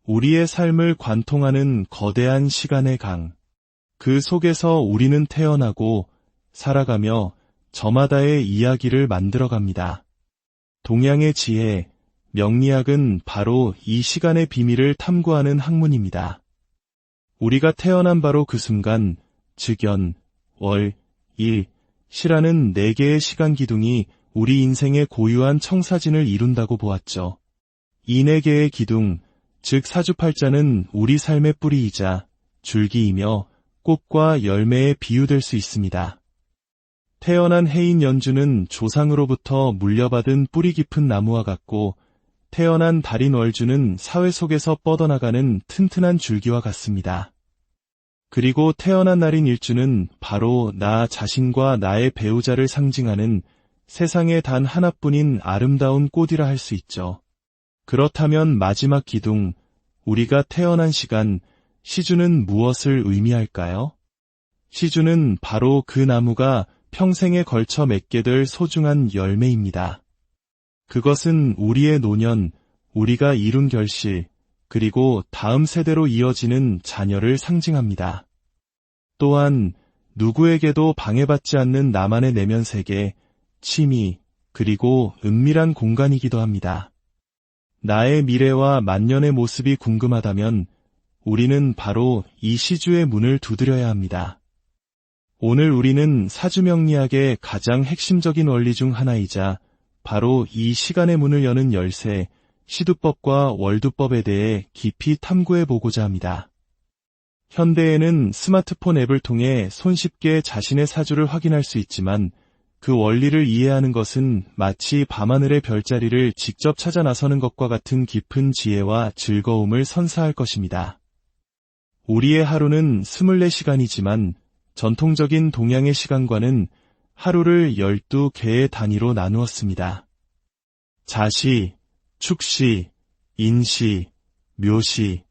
우리의 삶을 관통하는 거대한 시간의 강. 그 속에서 우리는 태어나고 살아가며 저마다의 이야기를 만들어갑니다. 동양의 지혜, 명리학은 바로 이 시간의 비밀을 탐구하는 학문입니다. 우리가 태어난 바로 그 순간, 즉연, 월, 일, 시라는 4개의 시간 기둥이 우리 인생의 고유한 청사진을 이룬다고 보았죠. 이 4개의 기둥, 즉 사주팔자는 우리 삶의 뿌리이자 줄기이며 꽃과 열매에 비유될 수 있습니다. 태어난 해인 연주는 조상으로부터 물려받은 뿌리 깊은 나무와 같고, 태어난 달인 월주는 사회 속에서 뻗어나가는 튼튼한 줄기와 같습니다. 그리고 태어난 날인 일주는 바로 나 자신과 나의 배우자를 상징하는 세상에 단 하나뿐인 아름다운 꽃이라 할 수 있죠. 그렇다면 마지막 기둥, 우리가 태어난 시간, 시주는 무엇을 의미할까요? 시주는 바로 그 나무가 평생에 걸쳐 맺게 될 소중한 열매입니다. 그것은 우리의 노년, 우리가 이룬 결실, 그리고 다음 세대로 이어지는 자녀를 상징합니다. 또한 누구에게도 방해받지 않는 나만의 내면 세계, 취미, 그리고 은밀한 공간이기도 합니다. 나의 미래와 만년의 모습이 궁금하다면 우리는 바로 이 시주의 문을 두드려야 합니다. 오늘 우리는 사주명리학의 가장 핵심적인 원리 중 하나이자 바로 이 시간의 문을 여는 열쇠, 시두법과 월두법에 대해 깊이 탐구해 보고자 합니다. 현대에는 스마트폰 앱을 통해 손쉽게 자신의 사주를 확인할 수 있지만 그 원리를 이해하는 것은 마치 밤하늘의 별자리를 직접 찾아 나서는 것과 같은 깊은 지혜와 즐거움을 선사할 것입니다. 우리의 하루는 24시간이지만 전통적인 동양의 시간과는 하루를 12개의 단위로 나누었습니다. 자시, 축시, 인시, 묘시,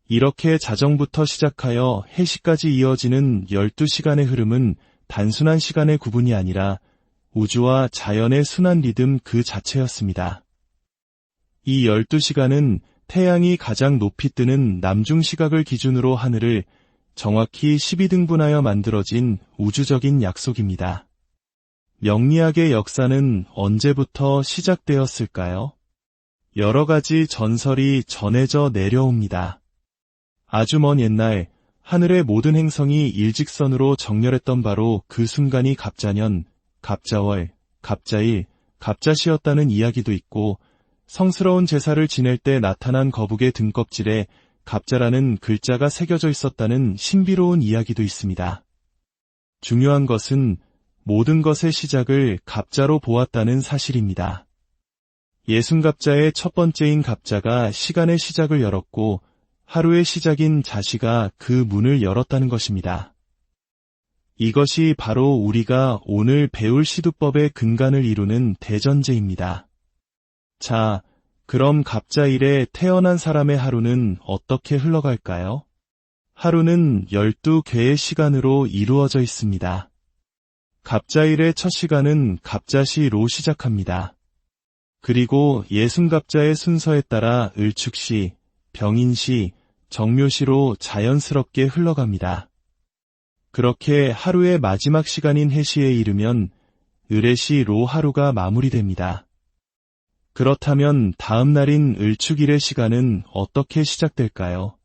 이렇게 자정부터 시작하여 해시까지 이어지는 12시간의 흐름은 단순한 시간의 구분이 아니라 우주와 자연의 순환 리듬 그 자체였습니다. 이 12시간은 태양이 가장 높이 뜨는 남중 시각을 기준으로 하늘을 정확히 12등분하여 만들어진 우주적인 약속입니다. 명리학의 역사는 언제부터 시작되었을까요? 여러 가지 전설이 전해져 내려옵니다. 아주 먼 옛날 하늘의 모든 행성이 일직선으로 정렬했던 바로 그 순간이 갑자년, 갑자월, 갑자일, 갑자시였다는 이야기도 있고, 성스러운 제사를 지낼 때 나타난 거북의 등껍질에 갑자라는 글자가 새겨져 있었다는 신비로운 이야기도 있습니다. 중요한 것은 모든 것의 시작을 갑자로 보았다는 사실입니다. 예순갑자의 첫 번째인 갑자가 시간의 시작을 열었고, 하루의 시작인 자시가 그 문을 열었다는 것입니다. 이것이 바로 우리가 오늘 배울 시두법의 근간을 이루는 대전제입니다. 자, 그럼 갑자일에 태어난 사람의 하루는 어떻게 흘러갈까요? 하루는 12개의 시간으로 이루어져 있습니다. 갑자일의 첫 시간은 갑자시로 시작합니다. 그리고 예순갑자의 순서에 따라 을축시, 병인시, 정묘시로 자연스럽게 흘러갑니다. 그렇게 하루의 마지막 시간인 해시에 이르면 을해시로 하루가 마무리됩니다. 그렇다면 다음 날인 을축일의 시간은 어떻게 시작될까요?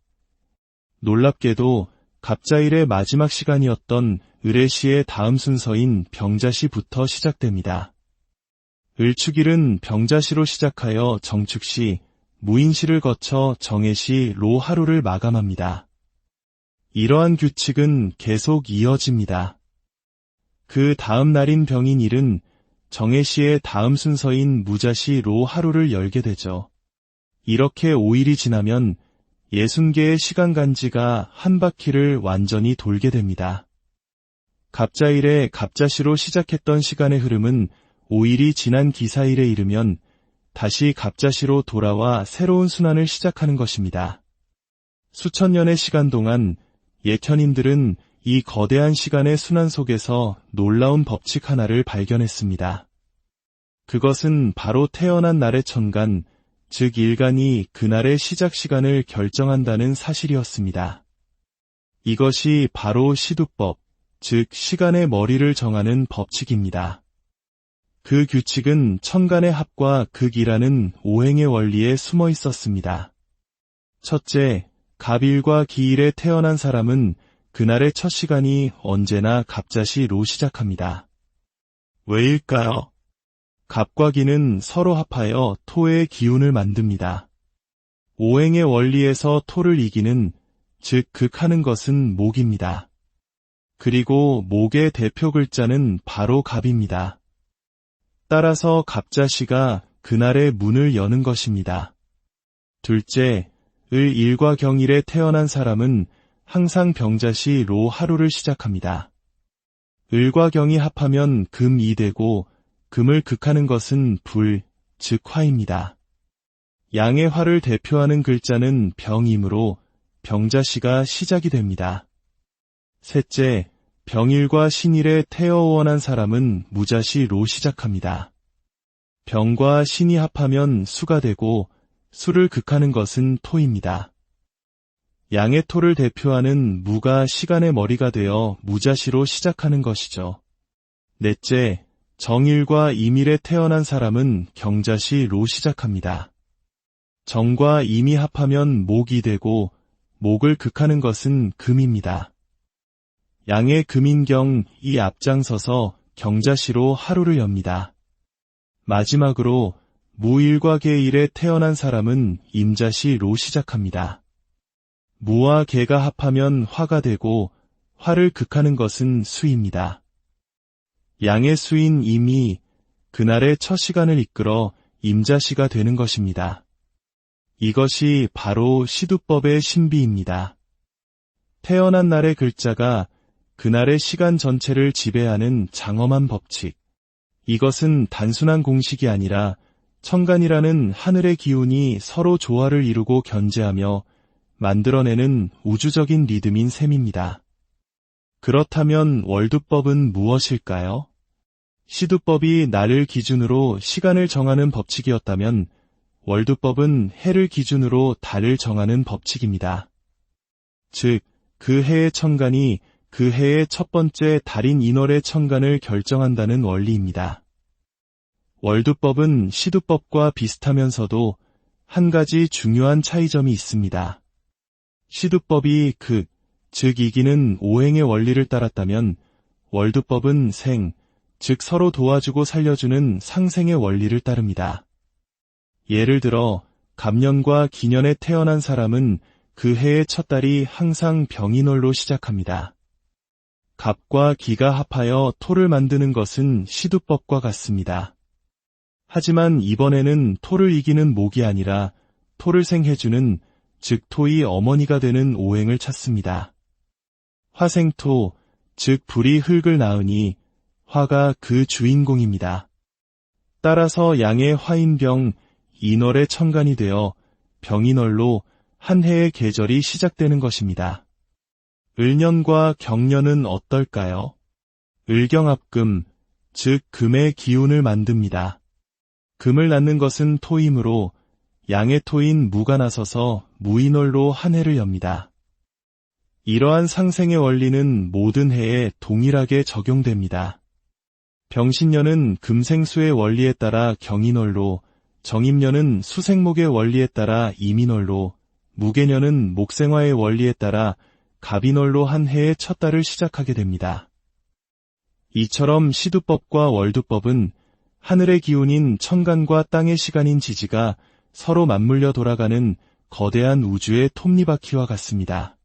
놀랍게도 갑자일의 마지막 시간이었던 을해시의 다음 순서인 병자시부터 시작됩니다. 을축일은 병자시로 시작하여 정축시, 무인시를 거쳐 정해시로 하루를 마감합니다. 이러한 규칙은 계속 이어집니다. 그 다음 날인 병인일은 정해시의 다음 순서인 무자시로 하루를 열게 되죠. 이렇게 5일이 지나면 60개의 시간간지가 한 바퀴를 완전히 돌게 됩니다. 갑자일에 갑자시로 시작했던 시간의 흐름은 5일이 지난 기사일에 이르면 다시 갑자시로 돌아와 새로운 순환을 시작하는 것입니다. 수천 년의 시간 동안 예천인들은 이 거대한 시간의 순환 속에서 놀라운 법칙 하나를 발견했습니다. 그것은 바로 태어난 날의 천간, 즉 일간이 그날의 시작 시간을 결정한다는 사실이었습니다. 이것이 바로 시두법, 즉 시간의 머리를 정하는 법칙입니다. 그 규칙은 천간의 합과 극이라는 오행의 원리에 숨어 있었습니다. 첫째, 갑일과 기일에 태어난 사람은 그날의 첫 시간이 언제나 갑자시로 시작합니다. 왜일까요? 갑과 기는 서로 합하여 토의 기운을 만듭니다. 오행의 원리에서 토를 이기는, 즉 극하는 것은 목입니다. 그리고 목의 대표 글자는 바로 갑입니다. 따라서 갑자시가 그날의 문을 여는 것입니다. 둘째, 일과 경일에 태어난 사람은 항상 병자시로 하루를 시작합니다. 을과 경이 합하면 금이 되고 금을 극하는 것은 불, 즉 화입니다. 양의 화를 대표하는 글자는 병이므로 병자시가 시작이 됩니다. 셋째, 병일과 신일에 태어원한 사람은 무자시로 시작합니다. 병과 신이 합하면 수가 되고 수를 극하는 것은 토입니다. 양의 토를 대표하는 무가 시간의 머리가 되어 무자시로 시작하는 것이죠. 넷째, 정일과 임일에 태어난 사람은 경자시로 시작합니다. 정과 임이 합하면 목이 되고 목을 극하는 것은 금입니다. 양의 금인경이 앞장서서 경자시로 하루를 엽니다. 마지막으로 무일과 계일에 태어난 사람은 임자시로 시작합니다. 무와 개가 합하면 화가 되고 화를 극하는 것은 수입니다. 양의 수인 임이 그날의 첫 시간을 이끌어 임자시가 되는 것입니다. 이것이 바로 시두법의 신비입니다. 태어난 날의 글자가 그날의 시간 전체를 지배하는 장엄한 법칙. 이것은 단순한 공식이 아니라 천간이라는 하늘의 기운이 서로 조화를 이루고 견제하며 만들어내는 우주적인 리듬인 셈입니다. 그렇다면 월두법은 무엇일까요? 시두법이 날을 기준으로 시간을 정하는 법칙이었다면 월두법은 해를 기준으로 달을 정하는 법칙입니다. 즉, 그 해의 천간이 그 해의 첫 번째 달인 인월의 천간을 결정한다는 원리입니다. 월두법은 시두법과 비슷하면서도 한 가지 중요한 차이점이 있습니다. 시두법이 극, 즉 이기는 오행의 원리를 따랐다면 월두법은 생, 즉 서로 도와주고 살려주는 상생의 원리를 따릅니다. 예를 들어 갑년과 기년에 태어난 사람은 그 해의 첫 달이 항상 병인월로 시작합니다. 갑과 기가 합하여 토를 만드는 것은 시두법과 같습니다. 하지만 이번에는 토를 이기는 목이 아니라 토를 생해주는, 즉 토의 어머니가 되는 오행을 찾습니다. 화생토, 즉 불이 흙을 낳으니 화가 그 주인공입니다. 따라서 양의 화인병, 인월의 천간이 되어 병인월로 한 해의 계절이 시작되는 것입니다. 을년과 경년은 어떨까요? 을경합금, 즉 금의 기운을 만듭니다. 금을 낳는 것은 토이므로 양의 토인 무가 나서서 무인월로 한 해를 엽니다. 이러한 상생의 원리는 모든 해에 동일하게 적용됩니다. 병신년은 금생수의 원리에 따라 경인월로, 정임년은 수생목의 원리에 따라 임인월로, 무개년은 목생화의 원리에 따라 갑인월로 한 해의 첫 달을 시작하게 됩니다. 이처럼 시두법과 월두법은 하늘의 기운인 천간과 땅의 시간인 지지가 서로 맞물려 돌아가는 거대한 우주의 톱니바퀴와 같습니다.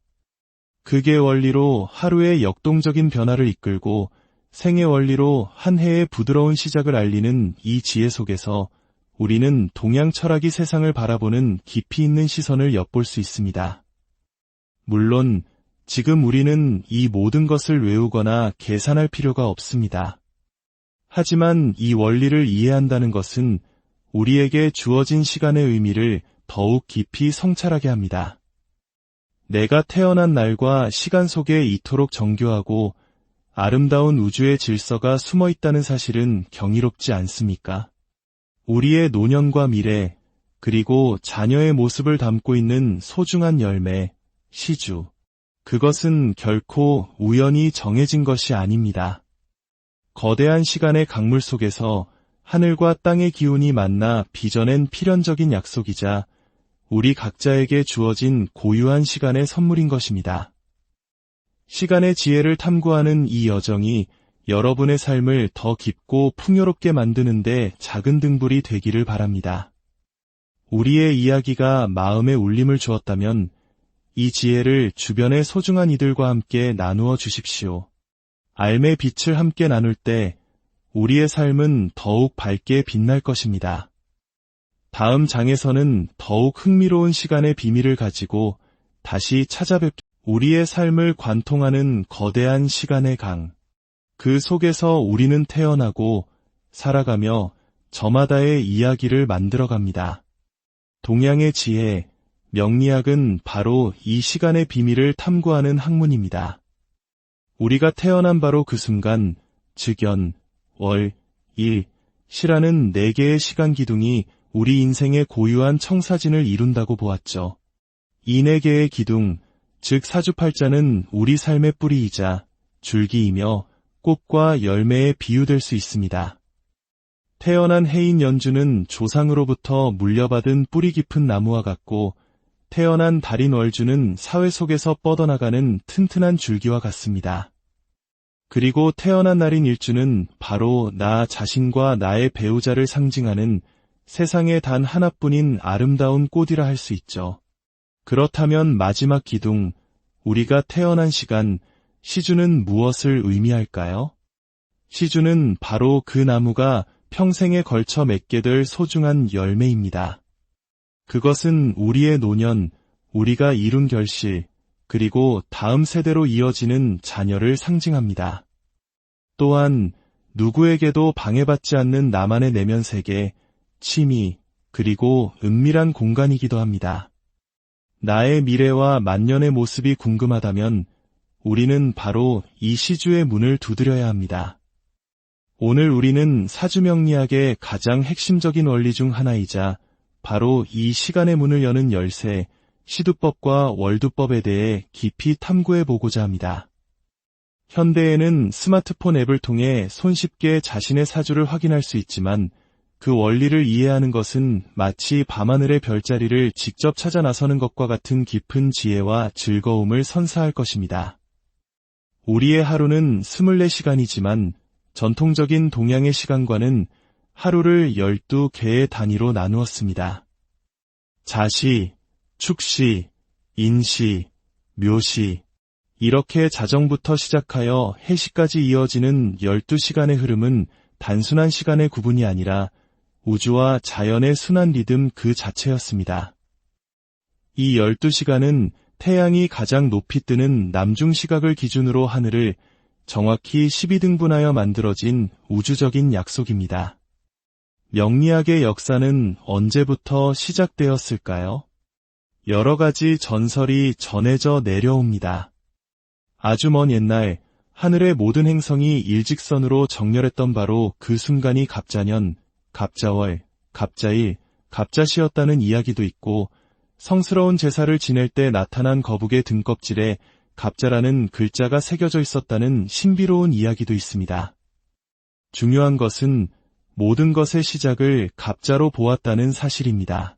극의 원리로 하루의 역동적인 변화를 이끌고 생의 원리로 한 해의 부드러운 시작을 알리는 이 지혜 속에서 우리는 동양 철학이 세상을 바라보는 깊이 있는 시선을 엿볼 수 있습니다. 물론 지금 우리는 이 모든 것을 외우거나 계산할 필요가 없습니다. 하지만 이 원리를 이해한다는 것은 우리에게 주어진 시간의 의미를 더욱 깊이 성찰하게 합니다. 내가 태어난 날과 시간 속에 이토록 정교하고 아름다운 우주의 질서가 숨어 있다는 사실은 경이롭지 않습니까? 우리의 노년과 미래, 그리고 자녀의 모습을 담고 있는 소중한 열매, 시주. 그것은 결코 우연히 정해진 것이 아닙니다. 거대한 시간의 강물 속에서 하늘과 땅의 기운이 만나 빚어낸 필연적인 약속이자 우리 각자에게 주어진 고유한 시간의 선물인 것입니다. 시간의 지혜를 탐구하는 이 여정이 여러분의 삶을 더 깊고 풍요롭게 만드는데 작은 등불이 되기를 바랍니다. 우리의 이야기가 마음에 울림을 주었다면 이 지혜를 주변의 소중한 이들과 함께 나누어 주십시오. 알매 빛을 함께 나눌 때 우리의 삶은 더욱 밝게 빛날 것입니다. 다음 장에서는 더욱 흥미로운 시간의 비밀을 가지고 다시 우리의 삶을 관통하는 거대한 시간의 강. 그 속에서 우리는 태어나고 살아가며 저마다의 이야기를 만들어갑니다. 동양의 지혜, 명리학은 바로 이 시간의 비밀을 탐구하는 학문입니다. 우리가 태어난 바로 그 순간, 즉연, 월, 일, 시라는 4개의 시간 기둥이 우리 인생의 고유한 청사진을 이룬다고 보았죠. 이 4개의 기둥, 즉 사주팔자는 우리 삶의 뿌리이자 줄기이며 꽃과 열매에 비유될 수 있습니다. 태어난 해인 연주는 조상으로부터 물려받은 뿌리 깊은 나무와 같고 태어난 달인 월주는 사회 속에서 뻗어나가는 튼튼한 줄기와 같습니다. 그리고 태어난 날인 일주는 바로 나 자신과 나의 배우자를 상징하는 세상에 단 하나뿐인 아름다운 꽃이라 할 수 있죠. 그렇다면 마지막 기둥, 우리가 태어난 시간, 시주는 무엇을 의미할까요? 시주는 바로 그 나무가 평생에 걸쳐 맺게 될 소중한 열매입니다. 그것은 우리의 노년, 우리가 이룬 결실, 그리고 다음 세대로 이어지는 자녀를 상징합니다. 또한 누구에게도 방해받지 않는 나만의 내면 세계, 취미, 그리고 은밀한 공간이기도 합니다. 나의 미래와 만년의 모습이 궁금하다면 우리는 바로 이 시주의 문을 두드려야 합니다. 오늘 우리는 사주명리학의 가장 핵심적인 원리 중 하나이자 바로 이 시간의 문을 여는 열쇠, 시두법과 월두법에 대해 깊이 탐구해 보고자 합니다. 현대에는 스마트폰 앱을 통해 손쉽게 자신의 사주를 확인할 수 있지만 그 원리를 이해하는 것은 마치 밤하늘의 별자리를 직접 찾아 나서는 것과 같은 깊은 지혜와 즐거움을 선사할 것입니다. 우리의 하루는 24시간이지만 전통적인 동양의 시간과는 하루를 12개의 단위로 나누었습니다. 자시, 축시, 인시, 묘시, 이렇게 자정부터 시작하여 해시까지 이어지는 12시간의 흐름은 단순한 시간의 구분이 아니라 우주와 자연의 순환 리듬 그 자체였습니다. 이 12시간은 태양이 가장 높이 뜨는 남중 시각을 기준으로 하늘을 정확히 12등분하여 만들어진 우주적인 약속입니다. 명리학의 역사는 언제부터 시작되었을까요? 여러 가지 전설이 전해져 내려옵니다. 아주 먼 옛날 하늘의 모든 행성이 일직선으로 정렬했던 바로 그 순간이 갑자년, 갑자월, 갑자일, 갑자시였다는 이야기도 있고 성스러운 제사를 지낼 때 나타난 거북의 등껍질에 갑자라는 글자가 새겨져 있었다는 신비로운 이야기도 있습니다. 중요한 것은 모든 것의 시작을 갑자로 보았다는 사실입니다.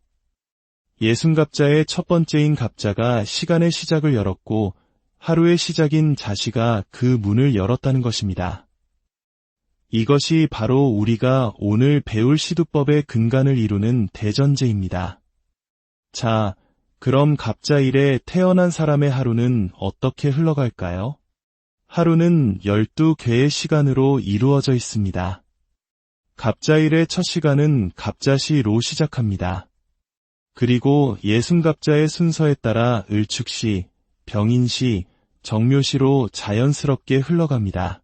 예순갑자의 첫 번째인 갑자가 시간의 시작을 열었고 하루의 시작인 자시가 그 문을 열었다는 것입니다. 이것이 바로 우리가 오늘 배울 시두법의 근간을 이루는 대전제입니다. 자, 그럼 갑자일에 태어난 사람의 하루는 어떻게 흘러갈까요? 하루는 12개의 시간으로 이루어져 있습니다. 갑자일의 첫 시간은 갑자시로 시작합니다. 그리고 예순갑자의 순서에 따라 을축시, 병인시, 정묘시로 자연스럽게 흘러갑니다.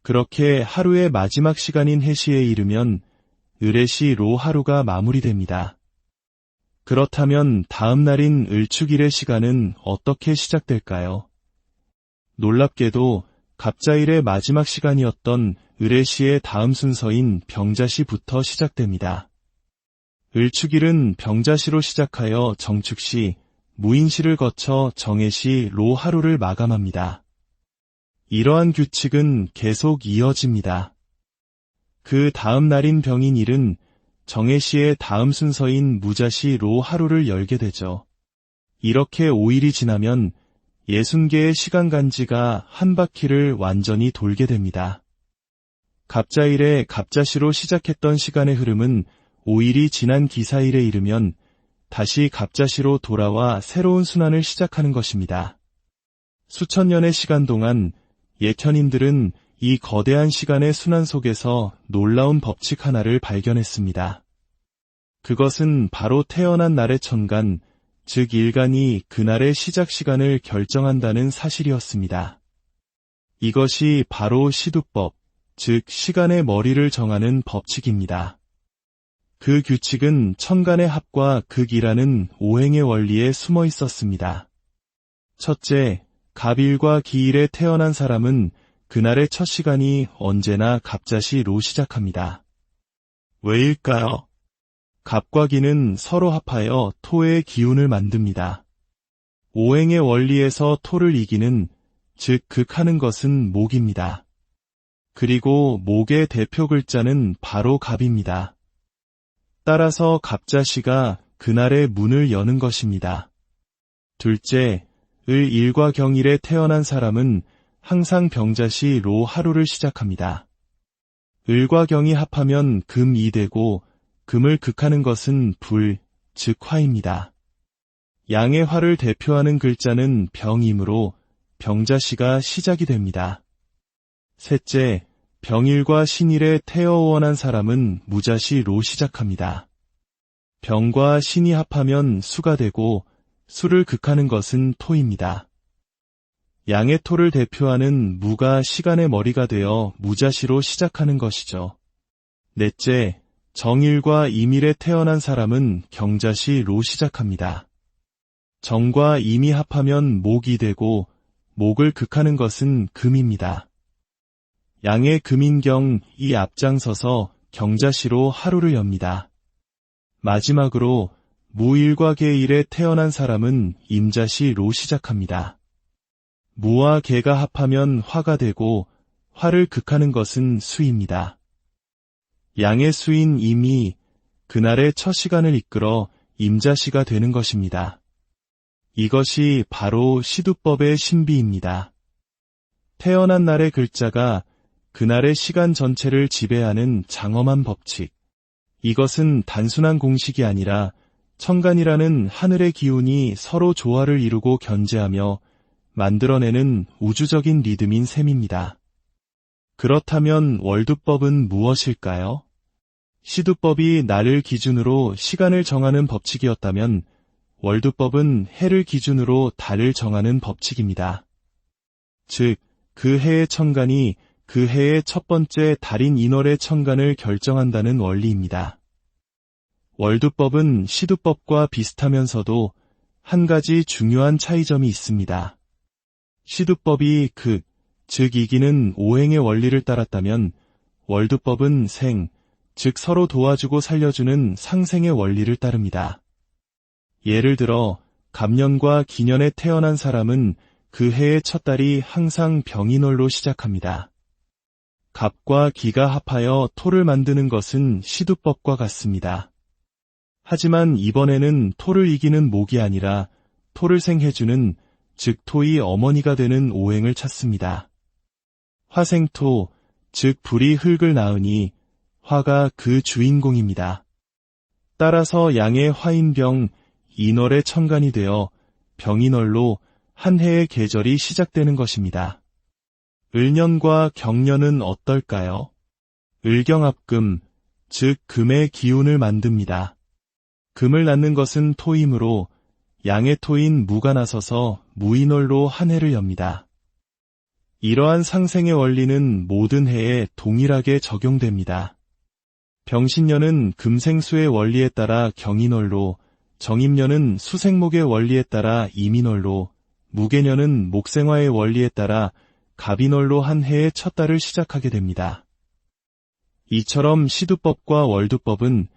그렇게 하루의 마지막 시간인 해시에 이르면 을해시로 하루가 마무리됩니다. 그렇다면 다음 날인 을축일의 시간은 어떻게 시작될까요? 놀랍게도 갑자일의 마지막 시간이었던 을해시의 다음 순서인 병자시부터 시작됩니다. 을축일은 병자시로 시작하여 정축시, 무인시를 거쳐 정해시로 하루를 마감합니다. 이러한 규칙은 계속 이어집니다. 그 다음 날인 병인일은 정해시의 다음 순서인 무자시로 하루를 열게 되죠. 이렇게 5일이 지나면 60개의 시간간지가 한 바퀴를 완전히 돌게 됩니다. 갑자일에 갑자시로 시작했던 시간의 흐름은 5일이 지난 기사일에 이르면 다시 갑자시로 돌아와 새로운 순환을 시작하는 것입니다. 수천 년의 시간 동안 예천인들은 이 거대한 시간의 순환 속에서 놀라운 법칙 하나를 발견했습니다. 그것은 바로 태어난 날의 천간, 즉 일간이 그날의 시작 시간을 결정한다는 사실이었습니다. 이것이 바로 시두법, 즉 시간의 머리를 정하는 법칙입니다. 그 규칙은 천간의 합과 극이라는 오행의 원리에 숨어 있었습니다. 첫째, 갑일과 기일에 태어난 사람은 그날의 첫 시간이 언제나 갑자시로 시작합니다. 왜일까요? 갑과 기는 서로 합하여 토의 기운을 만듭니다. 오행의 원리에서 토를 이기는, 즉 극하는 것은 목입니다. 그리고 목의 대표 글자는 바로 갑입니다. 따라서 갑자시가 그날의 문을 여는 것입니다. 둘째, 을일과 경일에 태어난 사람은 항상 병자시로 하루를 시작합니다. 을과 경이 합하면 금이 되고 금을 극하는 것은 불, 즉 화입니다. 양의 화를 대표하는 글자는 병이므로 병자시가 시작이 됩니다. 셋째, 병일과 신일에 태어원한 사람은 무자시로 시작합니다. 병과 신이 합하면 수가 되고 수를 극하는 것은 토입니다. 양의 토를 대표하는 무가 시간의 머리가 되어 무자시로 시작하는 것이죠. 넷째, 정일과 임일에 태어난 사람은 경자시로 시작합니다. 정과 임이 합하면 목이 되고 목을 극하는 것은 금입니다. 양의 금인경이 앞장서서 경자시로 하루를 엽니다. 마지막으로 무일과 계일에 태어난 사람은 임자시로 시작합니다. 무와 계가 합하면 화가 되고 화를 극하는 것은 수입니다. 양의 수인 임이 그날의 첫 시간을 이끌어 임자시가 되는 것입니다. 이것이 바로 시두법의 신비입니다. 태어난 날의 글자가 그날의 시간 전체를 지배하는 장엄한 법칙. 이것은 단순한 공식이 아니라 천간이라는 하늘의 기운이 서로 조화를 이루고 견제하며 만들어내는 우주적인 리듬인 셈입니다. 그렇다면 월두법은 무엇일까요? 시두법이 날을 기준으로 시간을 정하는 법칙이었다면 월두법은 해를 기준으로 달을 정하는 법칙입니다. 즉, 그 해의 천간이 그 해의 첫 번째 달인 인월의 천간을 결정한다는 원리입니다. 월두법은 시두법과 비슷하면서도 한 가지 중요한 차이점이 있습니다. 시두법이 극, 즉 이기는 오행의 원리를 따랐다면 월두법은 생, 즉 서로 도와주고 살려주는 상생의 원리를 따릅니다. 예를 들어 갑년과 기년에 태어난 사람은 그 해의 첫 달이 항상 병인월로 시작합니다. 갑과 기가 합하여 토를 만드는 것은 시두법과 같습니다. 하지만 이번에는 토를 이기는 목이 아니라 토를 생해주는, 즉 토의 어머니가 되는 오행을 찾습니다. 화생토, 즉 불이 흙을 낳으니 화가 그 주인공입니다. 따라서 양의 화인병, 인월의 천간이 되어 병인월로 한 해의 계절이 시작되는 것입니다. 을년과 경년은 어떨까요? 을경합금, 즉 금의 기운을 만듭니다. 금을 낳는 것은 토이므로 양의 토인 무가 나서서 무인월로 한 해를 엽니다. 이러한 상생의 원리는 모든 해에 동일하게 적용됩니다. 병신년은 금생수의 원리에 따라 경인월로, 정임년은 수생목의 원리에 따라 임인월로, 무계년은 목생화의 원리에 따라 갑인월로 한 해의 첫 달을 시작하게 됩니다. 이처럼 시두법과 월두법은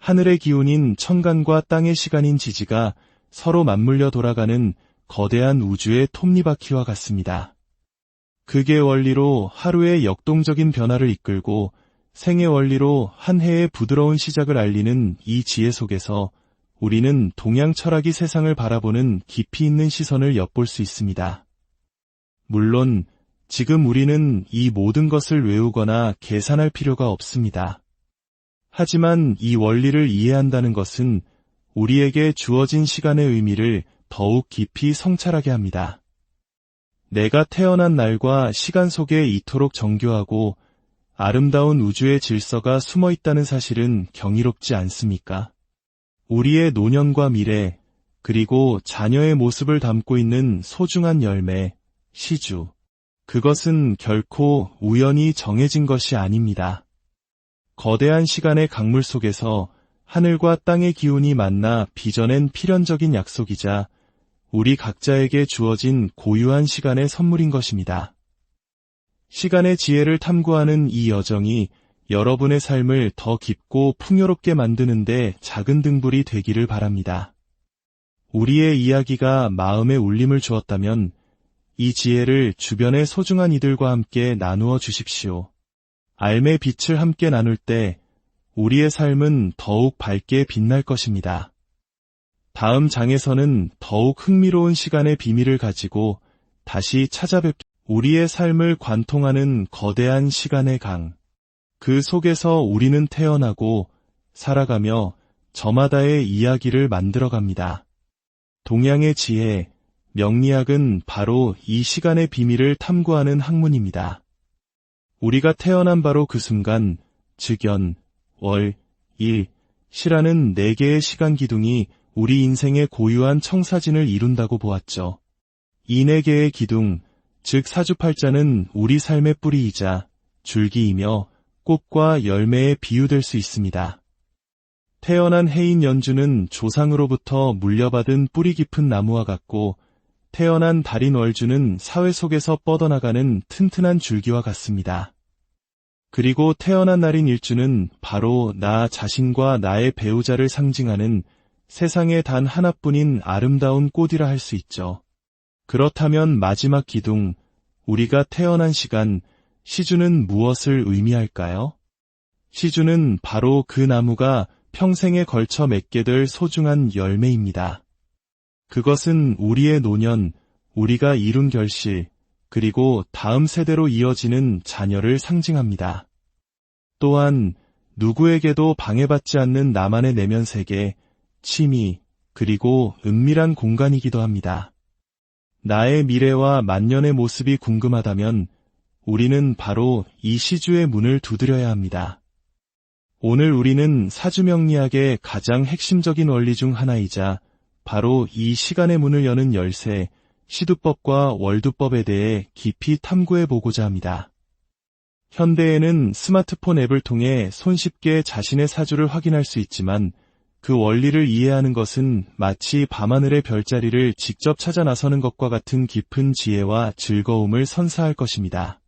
하늘의 기운인 천간과 땅의 시간인 지지가 서로 맞물려 돌아가는 거대한 우주의 톱니바퀴와 같습니다. 극의 원리로 하루의 역동적인 변화를 이끌고 생의 원리로 한 해의 부드러운 시작을 알리는 이 지혜 속에서 우리는 동양 철학이 세상을 바라보는 깊이 있는 시선을 엿볼 수 있습니다. 물론 지금 우리는 이 모든 것을 외우거나 계산할 필요가 없습니다. 하지만 이 원리를 이해한다는 것은 우리에게 주어진 시간의 의미를 더욱 깊이 성찰하게 합니다. 내가 태어난 날과 시간 속에 이토록 정교하고 아름다운 우주의 질서가 숨어 있다는 사실은 경이롭지 않습니까? 우리의 노년과 미래, 그리고 자녀의 모습을 담고 있는 소중한 열매, 시주. 그것은 결코 우연히 정해진 것이 아닙니다. 거대한 시간의 강물 속에서 하늘과 땅의 기운이 만나 빚어낸 필연적인 약속이자 우리 각자에게 주어진 고유한 시간의 선물인 것입니다. 시간의 지혜를 탐구하는 이 여정이 여러분의 삶을 더 깊고 풍요롭게 만드는데 작은 등불이 되기를 바랍니다. 우리의 이야기가 마음에 울림을 주었다면 이 지혜를 주변의 소중한 이들과 함께 나누어 주십시오. 삶의 빛을 함께 나눌 때 우리의 삶은 더욱 밝게 빛날 것입니다. 다음 장에서는 더욱 흥미로운 시간의 비밀을 가지고 다시 우리의 삶을 관통하는 거대한 시간의 강. 그 속에서 우리는 태어나고 살아가며 저마다의 이야기를 만들어갑니다. 동양의 지혜, 명리학은 바로 이 시간의 비밀을 탐구하는 학문입니다. 우리가 태어난 바로 그 순간, 즉연, 월, 일, 시라는 4개의 시간 기둥이 우리 인생의 고유한 청사진을 이룬다고 보았죠. 이 4개의 기둥, 즉 사주팔자는 우리 삶의 뿌리이자 줄기이며 꽃과 열매에 비유될 수 있습니다. 태어난 해인 연주는 조상으로부터 물려받은 뿌리 깊은 나무와 같고 태어난 달인 월주는 사회 속에서 뻗어나가는 튼튼한 줄기와 같습니다. 그리고 태어난 날인 일주는 바로 나 자신과 나의 배우자를 상징하는 세상에 단 하나뿐인 아름다운 꽃이라 할 수 있죠. 그렇다면 마지막 기둥, 우리가 태어난 시간, 시주는 무엇을 의미할까요? 시주는 바로 그 나무가 평생에 걸쳐 맺게 될 소중한 열매입니다. 그것은 우리의 노년, 우리가 이룬 결실, 그리고 다음 세대로 이어지는 자녀를 상징합니다. 또한 누구에게도 방해받지 않는 나만의 내면 세계, 취미, 그리고 은밀한 공간이기도 합니다. 나의 미래와 만년의 모습이 궁금하다면 우리는 바로 이 시주의 문을 두드려야 합니다. 오늘 우리는 사주명리학의 가장 핵심적인 원리 중 하나이자 바로 이 시간의 문을 여는 열쇠, 시두법과 월두법에 대해 깊이 탐구해 보고자 합니다. 현대에는 스마트폰 앱을 통해 손쉽게 자신의 사주를 확인할 수 있지만 그 원리를 이해하는 것은 마치 밤하늘의 별자리를 직접 찾아 나서는 것과 같은 깊은 지혜와 즐거움을 선사할 것입니다.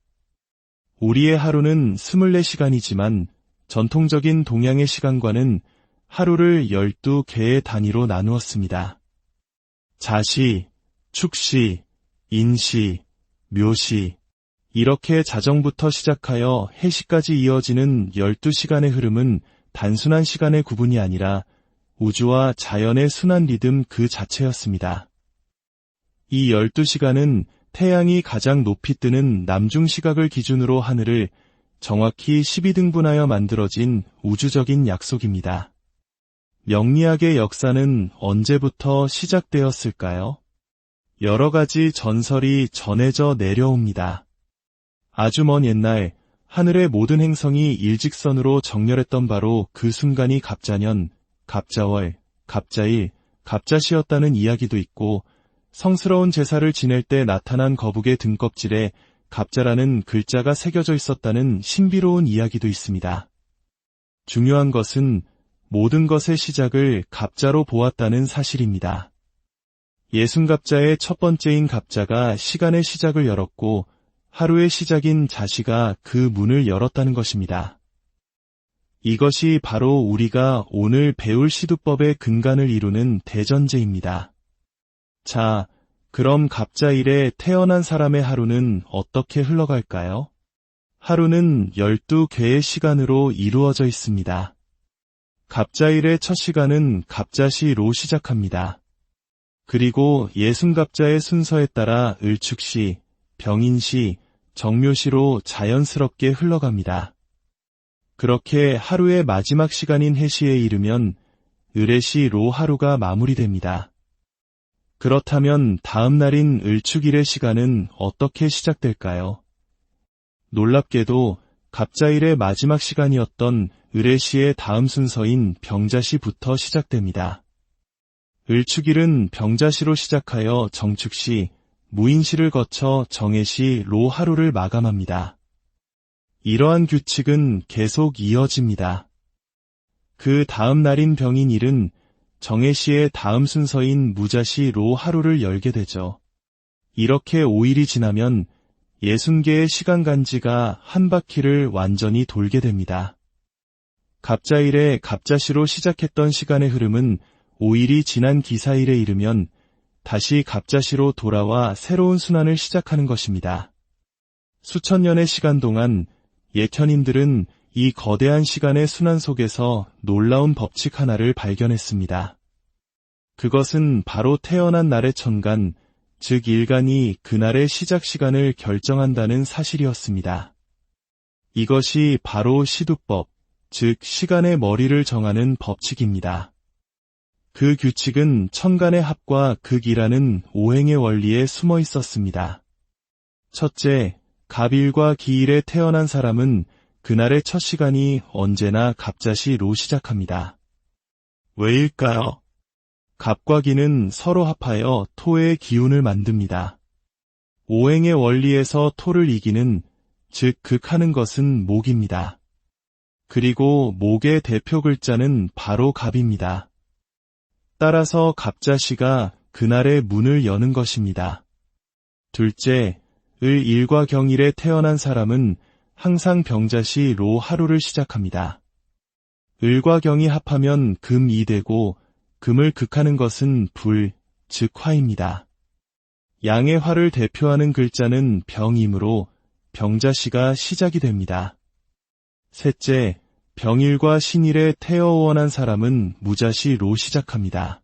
우리의 하루는 24시간이지만 전통적인 동양의 시간과는 하루를 12개의 단위로 나누었습니다. 자시, 축시, 인시, 묘시, 이렇게 자정부터 시작하여 해시까지 이어지는 12시간의 흐름은 단순한 시간의 구분이 아니라 우주와 자연의 순환 리듬 그 자체였습니다. 이 12시간은 태양이 가장 높이 뜨는 남중 시각을 기준으로 하늘을 정확히 12등분하여 만들어진 우주적인 약속입니다. 명리학의 역사는 언제부터 시작되었을까요? 여러 가지 전설이 전해져 내려옵니다. 아주 먼 옛날 하늘의 모든 행성이 일직선으로 정렬했던 바로 그 순간이 갑자년, 갑자월, 갑자일, 갑자시였다는 이야기도 있고 성스러운 제사를 지낼 때 나타난 거북의 등껍질에 갑자라는 글자가 새겨져 있었다는 신비로운 이야기도 있습니다. 중요한 것은 모든 것의 시작을 갑자로 보았다는 사실입니다. 예순갑자의 첫 번째인 갑자가 시간의 시작을 열었고 하루의 시작인 자시가 그 문을 열었다는 것입니다. 이것이 바로 우리가 오늘 배울 시두법의 근간을 이루는 대전제입니다. 자, 그럼 갑자일에 태어난 사람의 하루는 어떻게 흘러갈까요? 하루는 12개의 시간으로 이루어져 있습니다. 갑자일의 첫 시간은 갑자시로 시작합니다. 그리고 예순갑자의 순서에 따라 을축시, 병인시, 정묘시로 자연스럽게 흘러갑니다. 그렇게 하루의 마지막 시간인 해시에 이르면 을해시로 하루가 마무리됩니다. 그렇다면 다음 날인 을축일의 시간은 어떻게 시작될까요? 놀랍게도 갑자일의 마지막 시간이었던 을해시의 다음 순서인 병자시부터 시작됩니다. 을축일은 병자시로 시작하여 정축시, 무인시를 거쳐 정해시로 하루를 마감합니다. 이러한 규칙은 계속 이어집니다. 그 다음 날인 병인일은 정해시의 다음 순서인 무자시로 하루를 열게 되죠. 이렇게 5일이 지나면 60개의 시간간지가 한 바퀴를 완전히 돌게 됩니다. 갑자일에 갑자시로 시작했던 시간의 흐름은 5일이 지난 기사일에 이르면 다시 갑자시로 돌아와 새로운 순환을 시작하는 것입니다. 수천 년의 시간 동안 예천인들은 이 거대한 시간의 순환 속에서 놀라운 법칙 하나를 발견했습니다. 그것은 바로 태어난 날의 천간, 즉 일간이 그날의 시작 시간을 결정한다는 사실이었습니다. 이것이 바로 시두법, 즉 시간의 머리를 정하는 법칙입니다. 그 규칙은 천간의 합과 극이라는 오행의 원리에 숨어 있었습니다. 첫째, 갑일과 기일에 태어난 사람은 그날의 첫 시간이 언제나 갑자시로 시작합니다. 왜일까요? 갑과 기는 서로 합하여 토의 기운을 만듭니다. 오행의 원리에서 토를 이기는, 즉 극하는 것은 목입니다. 그리고 목의 대표 글자는 바로 갑입니다. 따라서 갑자시가 그날의 문을 여는 것입니다. 둘째, 을일과 경일에 태어난 사람은 항상 병자시로 하루를 시작합니다. 을과 경이 합하면 금이 되고 금을 극하는 것은 불, 즉 화입니다. 양의 화를 대표하는 글자는 병이므로 병자시가 시작이 됩니다. 셋째, 병일과 신일에 태어원한 사람은 무자시로 시작합니다.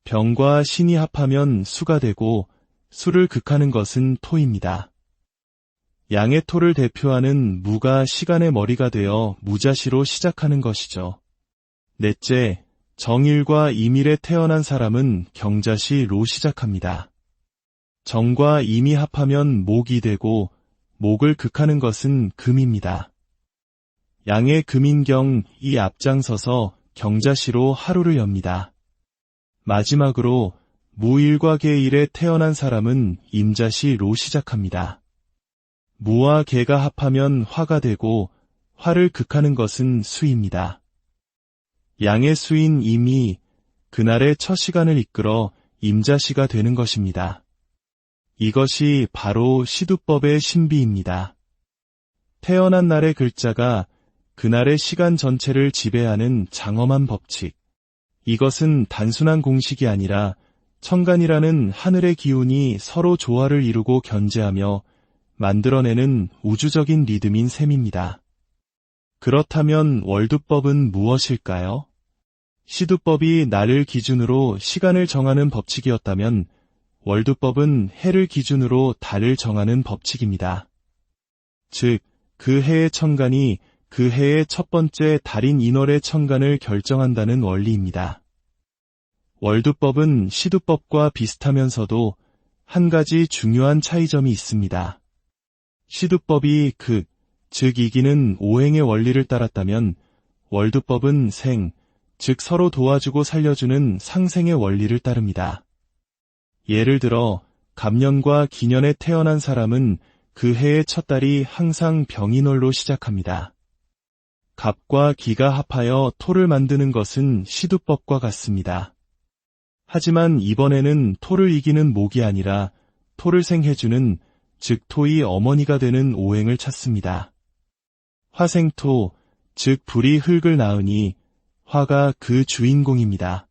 병과 신이 합하면 수가 되고 수를 극하는 것은 토입니다. 양의 토를 대표하는 무가 시간의 머리가 되어 무자시로 시작하는 것이죠. 넷째, 정일과 임일에 태어난 사람은 경자시로 시작합니다. 정과 임이 합하면 목이 되고 목을 극하는 것은 금입니다. 양의 금인경이 앞장서서 경자시로 하루를 엽니다. 마지막으로 무일과 계일에 태어난 사람은 임자시로 시작합니다. 무와 계가 합하면 화가 되고 화를 극하는 것은 수입니다. 양의 수인 임이 그날의 첫 시간을 이끌어 임자시가 되는 것입니다. 이것이 바로 시두법의 신비입니다. 태어난 날의 글자가 그날의 시간 전체를 지배하는 장엄한 법칙. 이것은 단순한 공식이 아니라 천간이라는 하늘의 기운이 서로 조화를 이루고 견제하며 만들어내는 우주적인 리듬인 셈입니다. 그렇다면 월두법은 무엇일까요? 시두법이 날을 기준으로 시간을 정하는 법칙이었다면 월두법은 해를 기준으로 달을 정하는 법칙입니다. 즉, 그 해의 천간이 그 해의 첫 번째 달인 인월의 천간을 결정한다는 원리입니다. 월두법은 시두법과 비슷하면서도 한 가지 중요한 차이점이 있습니다. 시두법이 극, 즉 이기는 오행의 원리를 따랐다면 월두법은 생, 즉 서로 도와주고 살려주는 상생의 원리를 따릅니다. 예를 들어 갑년과 기년에 태어난 사람은 그 해의 첫 달이 항상 병인월로 시작합니다. 갑과 기가 합하여 토를 만드는 것은 시두법과 같습니다. 하지만 이번에는 토를 이기는 목이 아니라 토를 생해주는, 즉 토의 어머니가 되는 오행을 찾습니다. 화생토, 즉 불이 흙을 낳으니 화가 그 주인공입니다.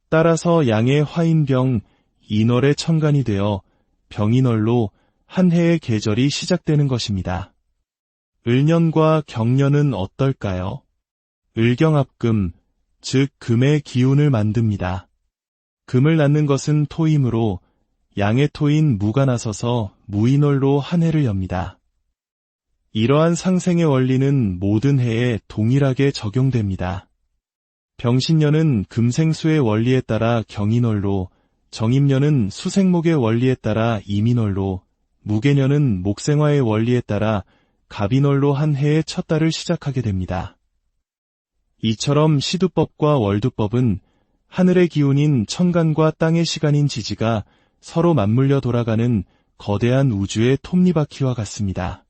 따라서 양의 화인병 인월의 천간이 되어 병인월로 한 해의 계절이 시작되는 것입니다. 을년과 경년은 어떨까요? 을경합금, 즉 금의 기운을 만듭니다. 금을 낳는 것은 토이므로 양의 토인 무가 나서서 무인월로 한 해를 엽니다. 이러한 상생의 원리는 모든 해에 동일하게 적용됩니다. 병신년은 금생수의 원리에 따라 경인월로, 정입년은 수생목의 원리에 따라 이민월로, 무개년은 목생화의 원리에 따라 갑인월로 한 해의 첫 달을 시작하게 됩니다. 이처럼 시두법과 월두법은 하늘의 기운인 천간과 땅의 시간인 지지가 서로 맞물려 돌아가는 거대한 우주의 톱니바퀴와 같습니다.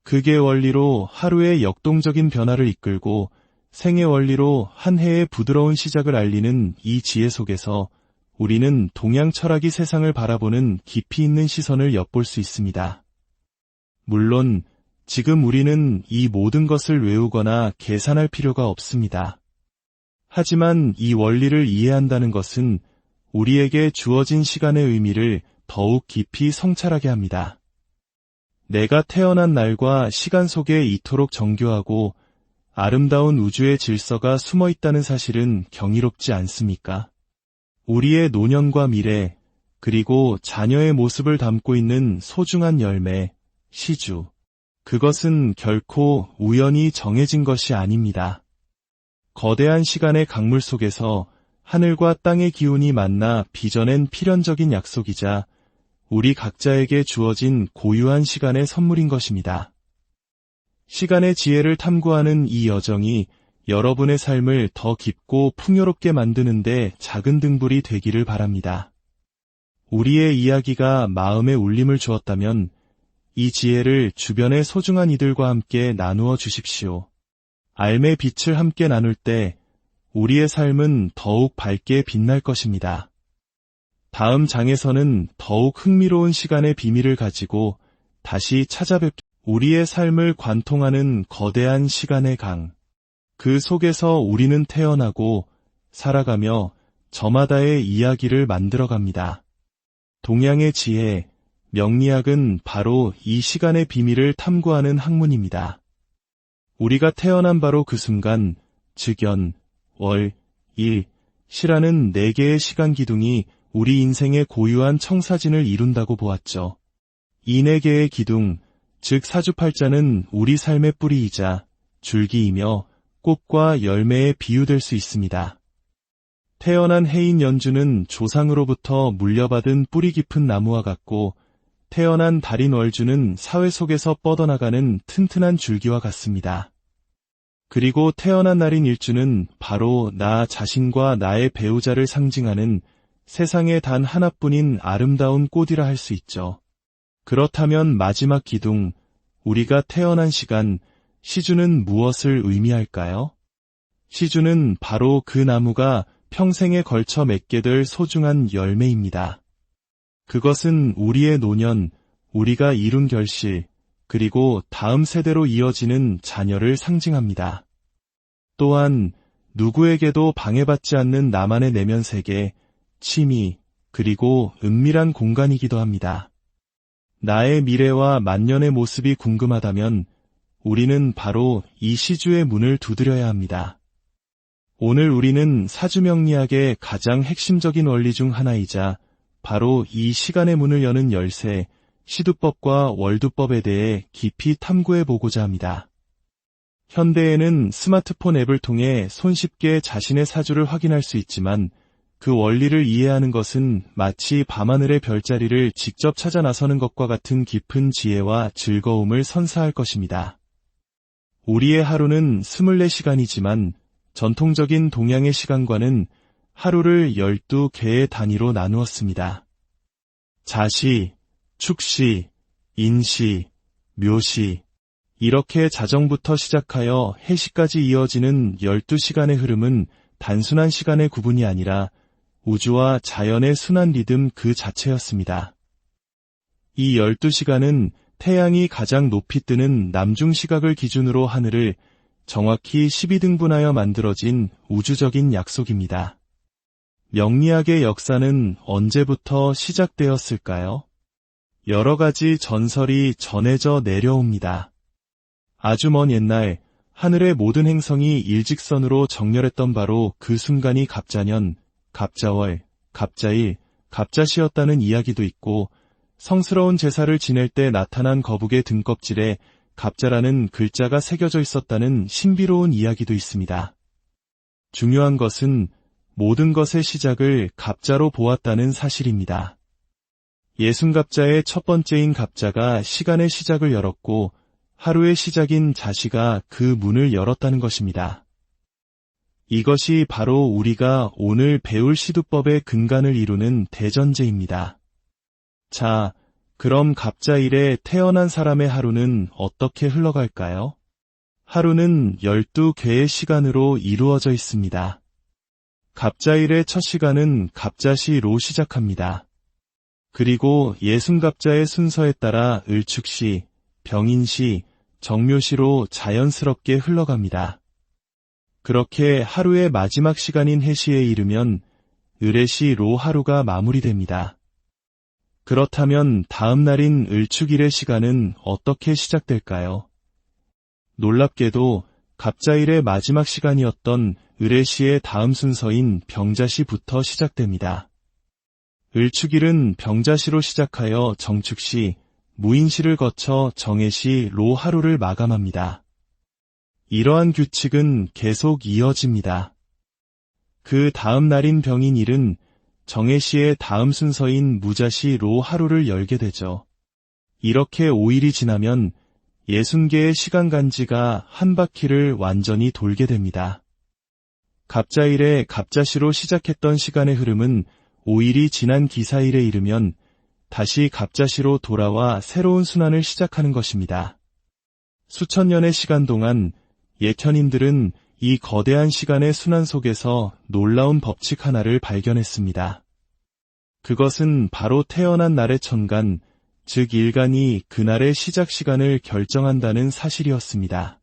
극의 원리로 하루의 역동적인 변화를 이끌고 생의 원리로 한 해의 부드러운 시작을 알리는 이 지혜 속에서 우리는 동양 철학이 세상을 바라보는 깊이 있는 시선을 엿볼 수 있습니다. 물론 지금 우리는 이 모든 것을 외우거나 계산할 필요가 없습니다. 하지만 이 원리를 이해한다는 것은 우리에게 주어진 시간의 의미를 더욱 깊이 성찰하게 합니다. 내가 태어난 날과 시간 속에 이토록 정교하고 아름다운 우주의 질서가 숨어 있다는 사실은 경이롭지 않습니까? 우리의 노년과 미래, 그리고 자녀의 모습을 담고 있는 소중한 열매, 시주. 그것은 결코 우연히 정해진 것이 아닙니다. 거대한 시간의 강물 속에서 하늘과 땅의 기운이 만나 빚어낸 필연적인 약속이자 우리 각자에게 주어진 고유한 시간의 선물인 것입니다. 시간의 지혜를 탐구하는 이 여정이 여러분의 삶을 더 깊고 풍요롭게 만드는데 작은 등불이 되기를 바랍니다. 우리의 이야기가 마음에 울림을 주었다면 이 지혜를 주변의 소중한 이들과 함께 나누어 주십시오. 알매 빛을 함께 나눌 때 우리의 삶은 더욱 밝게 빛날 것입니다. 다음 장에서는 더욱 흥미로운 시간의 비밀을 가지고 다시 우리의 삶을 관통하는 거대한 시간의 강. 그 속에서 우리는 태어나고 살아가며 저마다의 이야기를 만들어갑니다. 동양의 지혜, 명리학은 바로 이 시간의 비밀을 탐구하는 학문입니다. 우리가 태어난 바로 그 순간, 즉연, 월, 일, 시라는 4개의 시간 기둥이 우리 인생의 고유한 청사진을 이룬다고 보았죠. 이 4개의 기둥, 즉 사주팔자는 우리 삶의 뿌리이자 줄기이며 꽃과 열매에 비유될 수 있습니다. 태어난 해인 연주는 조상으로부터 물려받은 뿌리 깊은 나무와 같고 태어난 달인 월주는 사회 속에서 뻗어나가는 튼튼한 줄기와 같습니다. 그리고 태어난 날인 일주는 바로 나 자신과 나의 배우자를 상징하는 세상에 단 하나뿐인 아름다운 꽃이라 할 수 있죠. 그렇다면 마지막 기둥, 우리가 태어난 시간, 시주는 무엇을 의미할까요? 시주는 바로 그 나무가 평생에 걸쳐 맺게 될 소중한 열매입니다. 그것은 우리의 노년, 우리가 이룬 결실, 그리고 다음 세대로 이어지는 자녀를 상징합니다. 또한 누구에게도 방해받지 않는 나만의 내면 세계, 취미, 그리고 은밀한 공간이기도 합니다. 나의 미래와 만년의 모습이 궁금하다면 우리는 바로 이 시주의 문을 두드려야 합니다. 오늘 우리는 사주명리학의 가장 핵심적인 원리 중 하나이자 바로 이 시간의 문을 여는 열쇠, 시두법과 월두법에 대해 깊이 탐구해 보고자 합니다. 현대에는 스마트폰 앱을 통해 손쉽게 자신의 사주를 확인할 수 있지만 그 원리를 이해하는 것은 마치 밤하늘의 별자리를 직접 찾아 나서는 것과 같은 깊은 지혜와 즐거움을 선사할 것입니다. 우리의 하루는 24시간이지만 전통적인 동양의 시간과는 하루를 12개의 단위로 나누었습니다. 자시, 축시, 인시, 묘시, 이렇게 자정부터 시작하여 해시까지 이어지는 12시간의 흐름은 단순한 시간의 구분이 아니라 우주와 자연의 순환 리듬 그 자체였습니다. 이 12시간은 태양이 가장 높이 뜨는 남중 시각을 기준으로 하늘을 정확히 12등분하여 만들어진 우주적인 약속입니다. 명리학의 역사는 언제부터 시작되었을까요? 여러 가지 전설이 전해져 내려옵니다. 아주 먼 옛날 하늘의 모든 행성이 일직선으로 정렬했던 바로 그 순간이 갑자년, 갑자월, 갑자일, 갑자시였다는 이야기도 있고, 성스러운 제사를 지낼 때 나타난 거북의 등껍질에 갑자라는 글자가 새겨져 있었다는 신비로운 이야기도 있습니다. 중요한 것은 모든 것의 시작을 갑자로 보았다는 사실입니다. 예순갑자의 첫 번째인 갑자가 시간의 시작을 열었고, 하루의 시작인 자시가 그 문을 열었다는 것입니다. 이것이 바로 우리가 오늘 배울 시두법의 근간을 이루는 대전제입니다. 자, 그럼 갑자일에 태어난 사람의 하루는 어떻게 흘러갈까요? 하루는 12개의 시간으로 이루어져 있습니다. 갑자일의 첫 시간은 갑자시로 시작합니다. 그리고 예순갑자의 순서에 따라 을축시, 병인시, 정묘시로 자연스럽게 흘러갑니다. 그렇게 하루의 마지막 시간인 해시에 이르면 을해시로 하루가 마무리됩니다. 그렇다면 다음 날인 을축일의 시간은 어떻게 시작될까요? 놀랍게도 갑자일의 마지막 시간이었던 을해시의 다음 순서인 병자시부터 시작됩니다. 을축일은 병자시로 시작하여 정축시, 무인시를 거쳐 정해시로 하루를 마감합니다. 이러한 규칙은 계속 이어집니다. 그 다음 날인 병인일은 정해시의 다음 순서인 무자시로 하루를 열게 되죠. 이렇게 5일이 지나면 60개의 시간간지가 한 바퀴를 완전히 돌게 됩니다. 갑자일에 갑자시로 시작했던 시간의 흐름은 5일이 지난 기사일에 이르면 다시 갑자시로 돌아와 새로운 순환을 시작하는 것입니다. 수천 년의 시간 동안 예천인들은 이 거대한 시간의 순환 속에서 놀라운 법칙 하나를 발견했습니다. 그것은 바로 태어난 날의 천간, 즉 일간이 그날의 시작 시간을 결정한다는 사실이었습니다.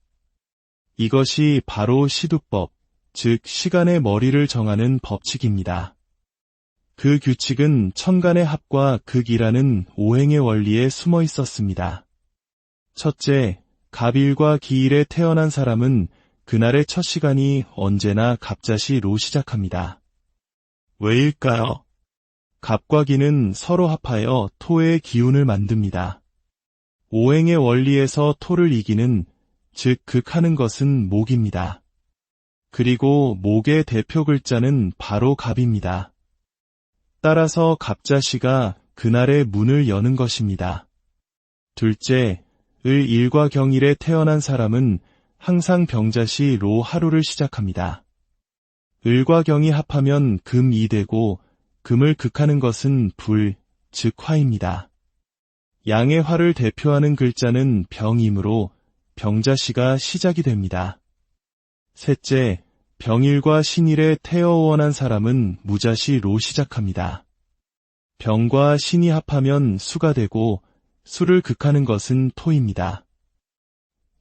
이것이 바로 시두법, 즉 시간의 머리를 정하는 법칙입니다. 그 규칙은 천간의 합과 극이라는 오행의 원리에 숨어 있었습니다. 첫째, 갑일과 기일에 태어난 사람은 그날의 첫 시간이 언제나 갑자시로 시작합니다. 왜일까요? 갑과 기는 서로 합하여 토의 기운을 만듭니다. 오행의 원리에서 토를 이기는, 즉 극하는 것은 목입니다. 그리고 목의 대표 글자는 바로 갑입니다. 따라서 갑자시가 그날의 문을 여는 것입니다. 둘째, 을일과 경일에 태어난 사람은 항상 병자시로 하루를 시작합니다. 을과 경이 합하면 금이 되고 금을 극하는 것은 불, 즉 화입니다. 양의 화를 대표하는 글자는 병이므로 병자시가 시작이 됩니다. 셋째, 병일과 신일에 태어원한 사람은 무자시로 시작합니다. 병과 신이 합하면 수가 되고 수를 극하는 것은 토입니다.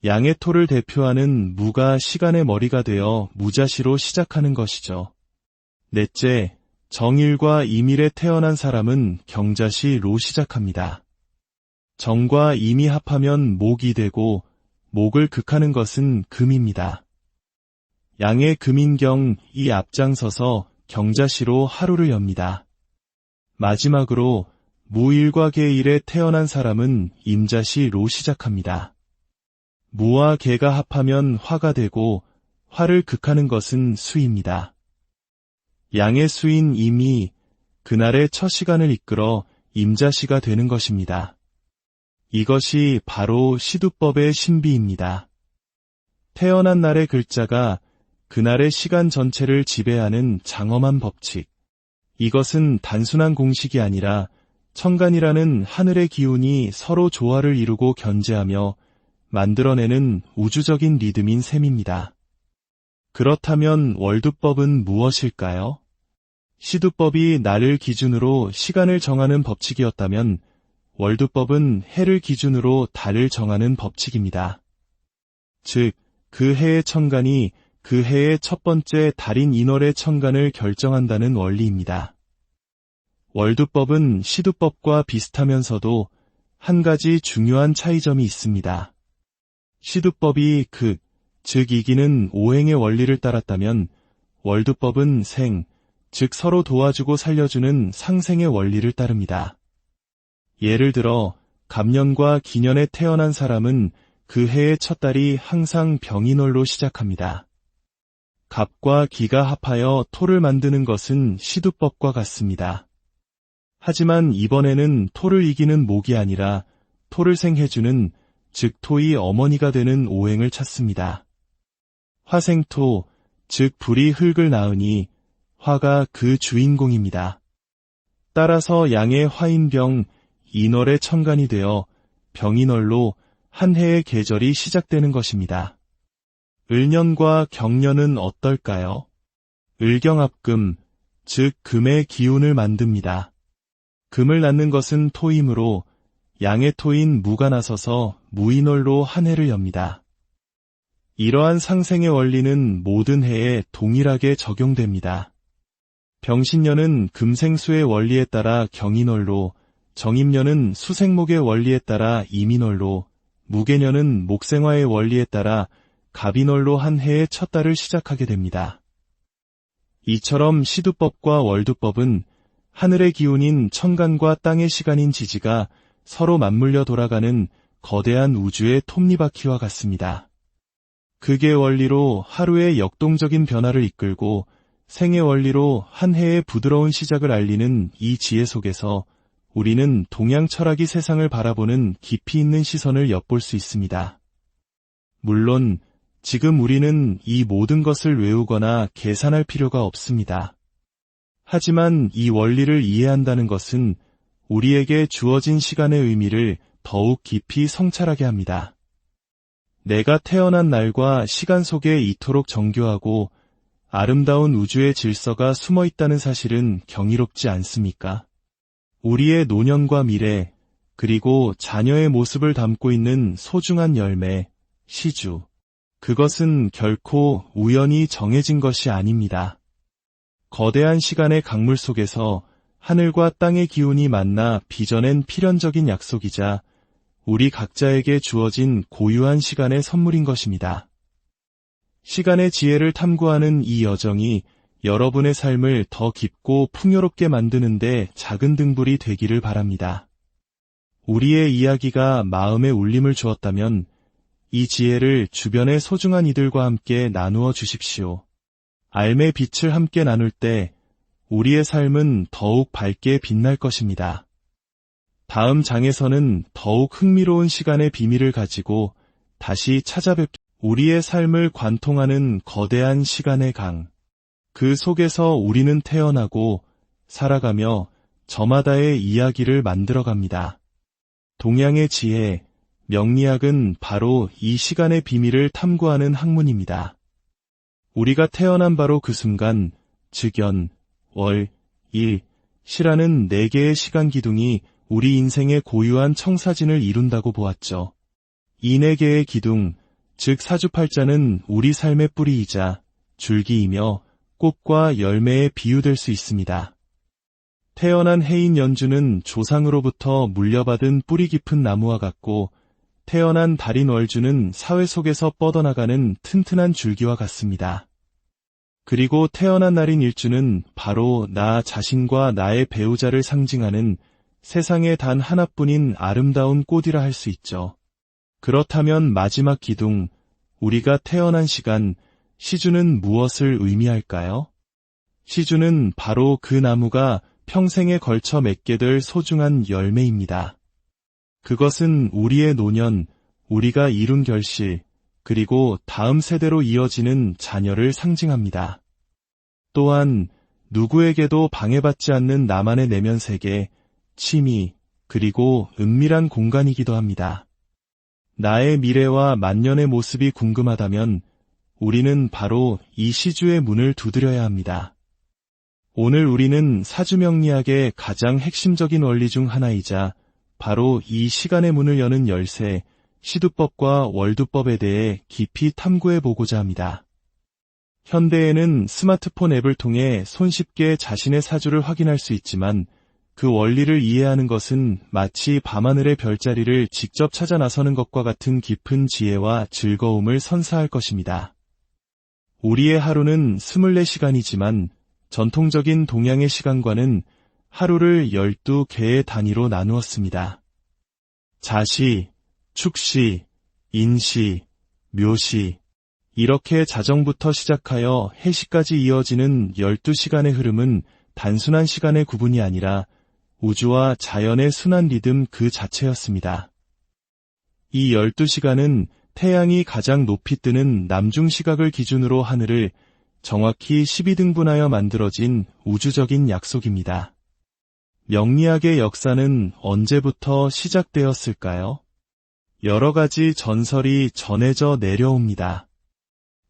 양의 토를 대표하는 무가 시간의 머리가 되어 무자시로 시작하는 것이죠. 넷째, 정일과 임일에 태어난 사람은 경자시로 시작합니다. 정과 임이 합하면 목이 되고 목을 극하는 것은 금입니다. 양의 금인경 이 앞장서서 경자시로 하루를 엽니다. 마지막으로 무일과 계일에 태어난 사람은 임자시로 시작합니다. 무와 계가 합하면 화가 되고 화를 극하는 것은 수입니다. 양의 수인 임이 그날의 첫 시간을 이끌어 임자시가 되는 것입니다. 이것이 바로 시두법의 신비입니다. 태어난 날의 글자가 그날의 시간 전체를 지배하는 장엄한 법칙. 이것은 단순한 공식이 아니라 천간이라는 하늘의 기운이 서로 조화를 이루고 견제하며 만들어내는 우주적인 리듬인 셈입니다. 그렇다면 월두법은 무엇일까요? 시두법이 날을 기준으로 시간을 정하는 법칙이었다면 월두법은 해를 기준으로 달을 정하는 법칙입니다. 즉, 그 해의 천간이 그 해의 첫 번째 달인 인월의 천간을 결정한다는 원리입니다. 월두법은 시두법과 비슷하면서도 한 가지 중요한 차이점이 있습니다. 시두법이 즉 이기는 오행의 원리를 따랐다면 월두법은 즉 서로 도와주고 살려주는 상생의 원리를 따릅니다. 예를 들어 갑년과 기년에 태어난 사람은 그 해의 첫 달이 항상 병인월로 시작합니다. 갑과 기가 합하여 토를 만드는 것은 시두법과 같습니다. 하지만 이번에는 토를 이기는 목이 아니라 토를 생해주는 즉 토의 어머니가 되는 오행을 찾습니다. 화생토, 즉 불이 흙을 낳으니 화가 그 주인공입니다. 따라서 양의 화인병, 인월의 천간이 되어 병인월로 한 해의 계절이 시작되는 것입니다. 을년과 경년은 어떨까요? 을경합금, 즉 금의 기운을 만듭니다. 금을 낳는 것은 토이므로 양의 토인 무가 나서서 무인월로 한 해를 엽니다. 이러한 상생의 원리는 모든 해에 동일하게 적용됩니다. 병신년은 금생수의 원리에 따라 경인월로, 정입년은 수생목의 원리에 따라 이민월로, 무개년은 목생화의 원리에 따라 갑인월로 한 해의 첫 달을 시작하게 됩니다. 이처럼 시두법과 월두법은 하늘의 기운인 천간과 땅의 시간인 지지가 서로 맞물려 돌아가는 거대한 우주의 톱니바퀴와 같습니다. 극의 원리로 하루의 역동적인 변화를 이끌고 생의 원리로 한 해의 부드러운 시작을 알리는 이 지혜 속에서 우리는 동양 철학이 세상을 바라보는 깊이 있는 시선을 엿볼 수 있습니다. 물론 지금 우리는 이 모든 것을 외우거나 계산할 필요가 없습니다. 하지만 이 원리를 이해한다는 것은 우리에게 주어진 시간의 의미를 더욱 깊이 성찰하게 합니다. 내가 태어난 날과 시간 속에 이토록 정교하고 아름다운 우주의 질서가 숨어 있다는 사실은 경이롭지 않습니까? 우리의 노년과 미래, 그리고 자녀의 모습을 담고 있는 소중한 열매, 시주. 그것은 결코 우연히 정해진 것이 아닙니다. 거대한 시간의 강물 속에서 하늘과 땅의 기운이 만나 빚어낸 필연적인 약속이자 우리 각자에게 주어진 고유한 시간의 선물인 것입니다. 시간의 지혜를 탐구하는 이 여정이 여러분의 삶을 더 깊고 풍요롭게 만드는데 작은 등불이 되기를 바랍니다. 우리의 이야기가 마음에 울림을 주었다면 이 지혜를 주변의 소중한 이들과 함께 나누어 주십시오. 알매 빛을 함께 나눌 때 우리의 삶은 더욱 밝게 빛날 것입니다. 다음 장에서는 더욱 흥미로운 시간의 비밀을 가지고 다시 우리의 삶을 관통하는 거대한 시간의 강. 그 속에서 우리는 태어나고 살아가며 저마다의 이야기를 만들어갑니다. 동양의 지혜, 명리학은 바로 이 시간의 비밀을 탐구하는 학문입니다. 우리가 태어난 바로 그 순간, 즉연, 월, 일, 시라는 4개의 시간 기둥이 우리 인생의 고유한 청사진을 이룬다고 보았죠. 이 4개의 기둥, 즉 사주팔자는 우리 삶의 뿌리이자 줄기이며 꽃과 열매에 비유될 수 있습니다. 태어난 해인 연주는 조상으로부터 물려받은 뿌리 깊은 나무와 같고 태어난 달인 월주는 사회 속에서 뻗어나가는 튼튼한 줄기와 같습니다. 그리고 태어난 날인 일주는 바로 나 자신과 나의 배우자를 상징하는 세상에 단 하나뿐인 아름다운 꽃이라 할 수 있죠. 그렇다면 마지막 기둥, 우리가 태어난 시간, 시주는 무엇을 의미할까요? 시주는 바로 그 나무가 평생에 걸쳐 맺게 될 소중한 열매입니다. 그것은 우리의 노년, 우리가 이룬 결실, 그리고 다음 세대로 이어지는 자녀를 상징합니다. 또한 누구에게도 방해받지 않는 나만의 내면 세계, 취미, 그리고 은밀한 공간이기도 합니다. 나의 미래와 만년의 모습이 궁금하다면 우리는 바로 이 시주의 문을 두드려야 합니다. 오늘 우리는 사주명리학의 가장 핵심적인 원리 중 하나이자 바로 이 시간의 문을 여는 열쇠, 시두법과 월두법에 대해 깊이 탐구해보고자 합니다. 현대에는 스마트폰 앱을 통해 손쉽게 자신의 사주를 확인할 수 있지만 그 원리를 이해하는 것은 마치 밤하늘의 별자리를 직접 찾아 나서는 것과 같은 깊은 지혜와 즐거움을 선사할 것입니다. 우리의 하루는 24시간이지만 전통적인 동양의 시간과는 하루를 12개의 단위로 나누었습니다. 자시, 축시, 인시, 묘시, 이렇게 자정부터 시작하여 해시까지 이어지는 12시간의 흐름은 단순한 시간의 구분이 아니라 우주와 자연의 순환 리듬 그 자체였습니다. 이 12시간은 태양이 가장 높이 뜨는 남중 시각을 기준으로 하늘을 정확히 12등분하여 만들어진 우주적인 약속입니다. 명리학의 역사는 언제부터 시작되었을까요? 여러 가지 전설이 전해져 내려옵니다.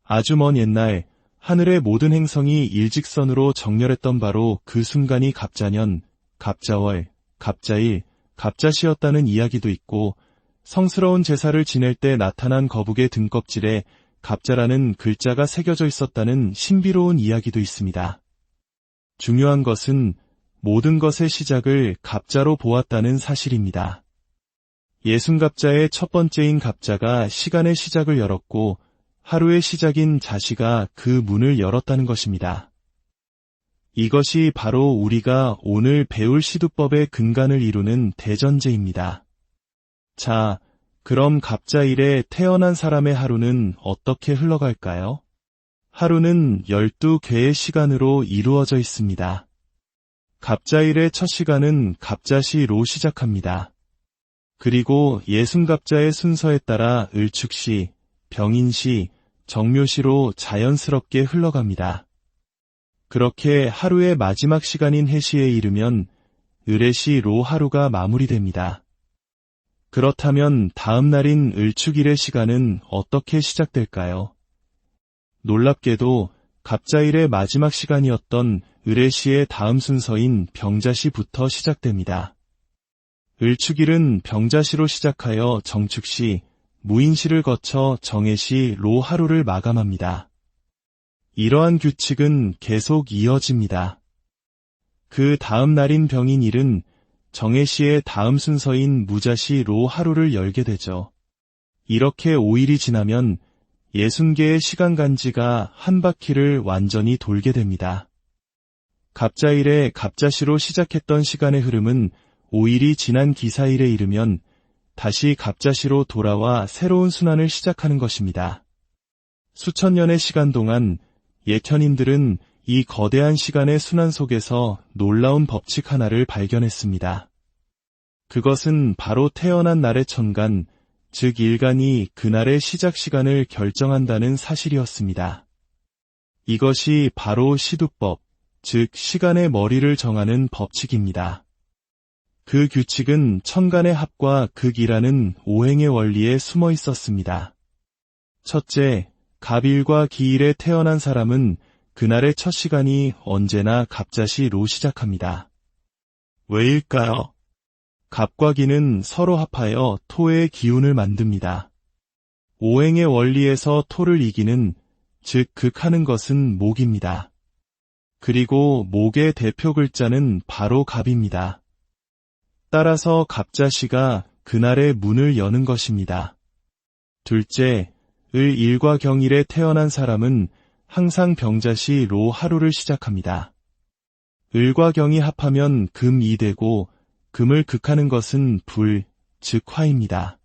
아주 먼 옛날 하늘의 모든 행성이 일직선으로 정렬했던 바로 그 순간이 갑자년, 갑자월, 갑자일, 갑자시였다는 이야기도 있고 성스러운 제사를 지낼 때 나타난 거북의 등껍질에 갑자라는 글자가 새겨져 있었다는 신비로운 이야기도 있습니다. 중요한 것은 모든 것의 시작을 갑자로 보았다는 사실입니다. 예순갑자의 첫 번째인 갑자가 시간의 시작을 열었고 하루의 시작인 자시가 그 문을 열었다는 것입니다. 이것이 바로 우리가 오늘 배울 시두법의 근간을 이루는 대전제입니다. 자, 그럼 갑자일에 태어난 사람의 하루는 어떻게 흘러갈까요? 하루는 12개의 시간으로 이루어져 있습니다. 갑자일의 첫 시간은 갑자시로 시작합니다. 그리고 예순갑자의 순서에 따라 을축시, 병인시, 정묘시로 자연스럽게 흘러갑니다. 그렇게 하루의 마지막 시간인 해시에 이르면 을해시로 하루가 마무리됩니다. 그렇다면 다음 날인 을축일의 시간은 어떻게 시작될까요? 놀랍게도 갑자일의 마지막 시간이었던 을해시의 다음 순서인 병자시부터 시작됩니다. 을축일은 병자시로 시작하여 정축시, 무인시를 거쳐 정해시로 하루를 마감합니다. 이러한 규칙은 계속 이어집니다. 그 다음 날인 병인일은 정해시의 다음 순서인 무자시로 하루를 열게 되죠. 이렇게 5일이 지나면 60개의 시간간지가 한 바퀴를 완전히 돌게 됩니다. 갑자일에 갑자시로 시작했던 시간의 흐름은 5일이 지난 기사일에 이르면 다시 갑자시로 돌아와 새로운 순환을 시작하는 것입니다. 수천 년의 시간 동안 예천인들은 이 거대한 시간의 순환 속에서 놀라운 법칙 하나를 발견했습니다. 그것은 바로 태어난 날의 천간, 즉 일간이 그날의 시작 시간을 결정한다는 사실이었습니다. 이것이 바로 시두법, 즉 시간의 머리를 정하는 법칙입니다. 그 규칙은 천간의 합과 극이라는 오행의 원리에 숨어 있었습니다. 첫째, 갑일과 기일에 태어난 사람은 그날의 첫 시간이 언제나 갑자시로 시작합니다. 왜일까요? 갑과 기는 서로 합하여 토의 기운을 만듭니다. 오행의 원리에서 토를 이기는, 즉 극하는 것은 목입니다. 그리고 목의 대표 글자는 바로 갑입니다. 따라서 갑자시가 그날의 문을 여는 것입니다. 둘째, 을일과 경일에 태어난 사람은 항상 병자시로 하루를 시작합니다. 을과 경이 합하면 금이 되고 금을 극하는 것은 불, 즉 화입니다.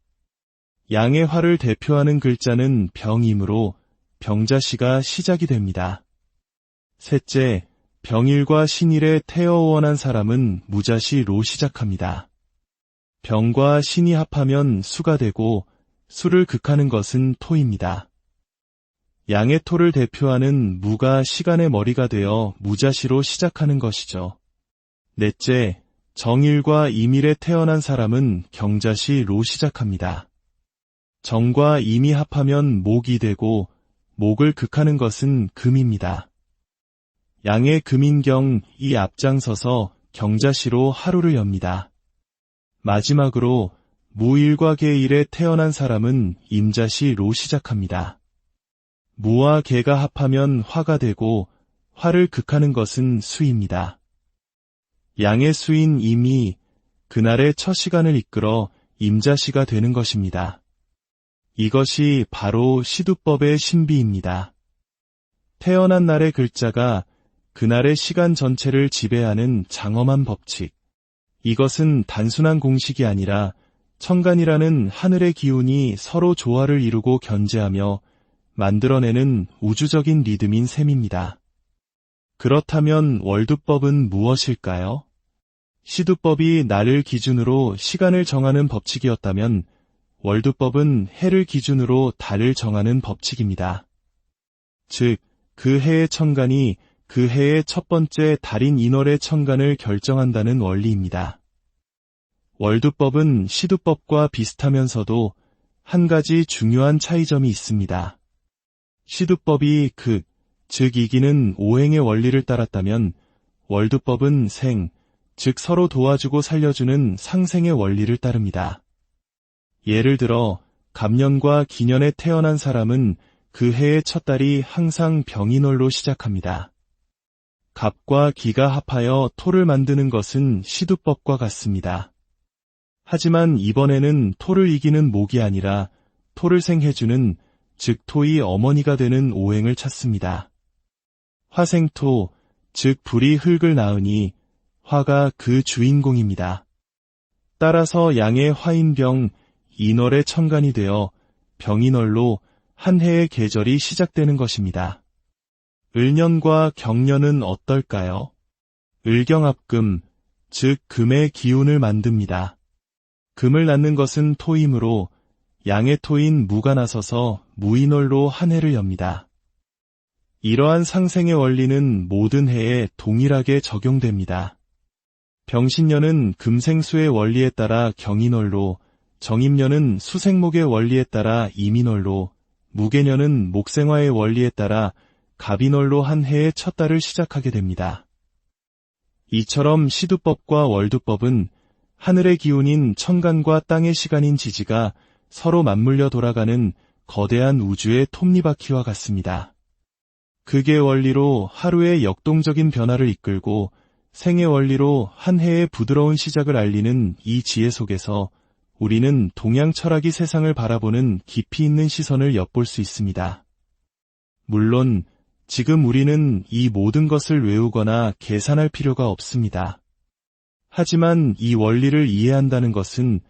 양의 화를 대표하는 글자는 병이므로 병자시가 시작이 됩니다. 셋째, 병일과 신일에 태어원한 사람은 무자시로 시작합니다. 병과 신이 합하면 수가 되고 수를 극하는 것은 토입니다. 양의 토를 대표하는 무가 시간의 머리가 되어 무자시로 시작하는 것이죠. 넷째, 정일과 임일에 태어난 사람은 경자시로 시작합니다. 정과 임이 합하면 목이 되고 목을 극하는 것은 금입니다. 양의 금인경이 앞장서서 경자시로 하루를 엽니다. 마지막으로 무일과 계일에 태어난 사람은 임자시로 시작합니다. 무와 계가 합하면 화가 되고 화를 극하는 것은 수입니다. 양의 수인 임이 그날의 첫 시간을 이끌어 임자시가 되는 것입니다. 이것이 바로 시두법의 신비입니다. 태어난 날의 글자가 그날의 시간 전체를 지배하는 장엄한 법칙. 이것은 단순한 공식이 아니라 천간이라는 하늘의 기운이 서로 조화를 이루고 견제하며 만들어내는 우주적인 리듬인 셈입니다. 그렇다면 월두법은 무엇일까요? 시두법이 날을 기준으로 시간을 정하는 법칙이었다면 월두법은 해를 기준으로 달을 정하는 법칙입니다. 즉, 그 해의 천간이 그 해의 첫 번째 달인 인월의 천간을 결정한다는 원리입니다. 월두법은 시두법과 비슷하면서도 한 가지 중요한 차이점이 있습니다. 시두법이 즉 이기는 오행의 원리를 따랐다면 월두법은 즉 서로 도와주고 살려주는 상생의 원리를 따릅니다. 예를 들어 갑년과 기년에 태어난 사람은 그 해의 첫 달이 항상 병인월로 시작합니다. 갑과 기가 합하여 토를 만드는 것은 시두법과 같습니다. 하지만 이번에는 토를 이기는 목이 아니라 토를 생해주는 즉 토의 어머니가 되는 오행을 찾습니다. 화생토, 즉 불이 흙을 낳으니 화가 그 주인공입니다. 따라서 양의 화인병, 인월의 천간이 되어 병인월로 한 해의 계절이 시작되는 것입니다. 을년과 경년은 어떨까요? 을경합금, 즉 금의 기운을 만듭니다. 금을 낳는 것은 토이므로 양의 토인 무가 나서서 무인월로 한 해를 엽니다. 이러한 상생의 원리는 모든 해에 동일하게 적용됩니다. 병신년은 금생수의 원리에 따라 경인월로, 정입년은 수생목의 원리에 따라 이민월로, 무개년은 목생화의 원리에 따라 갑인월로 한 해의 첫 달을 시작하게 됩니다. 이처럼 시두법과 월두법은 하늘의 기운인 천간과 땅의 시간인 지지가 서로 맞물려 돌아가는 거대한 우주의 톱니바퀴와 같습니다. 극의 원리로 하루의 역동적인 변화를 이끌고 생의 원리로 한 해의 부드러운 시작을 알리는 이 지혜 속에서 우리는 동양 철학이 세상을 바라보는 깊이 있는 시선을 엿볼 수 있습니다. 물론 지금 우리는 이 모든 것을 외우거나 계산할 필요가 없습니다. 하지만 이 원리를 이해한다는 것은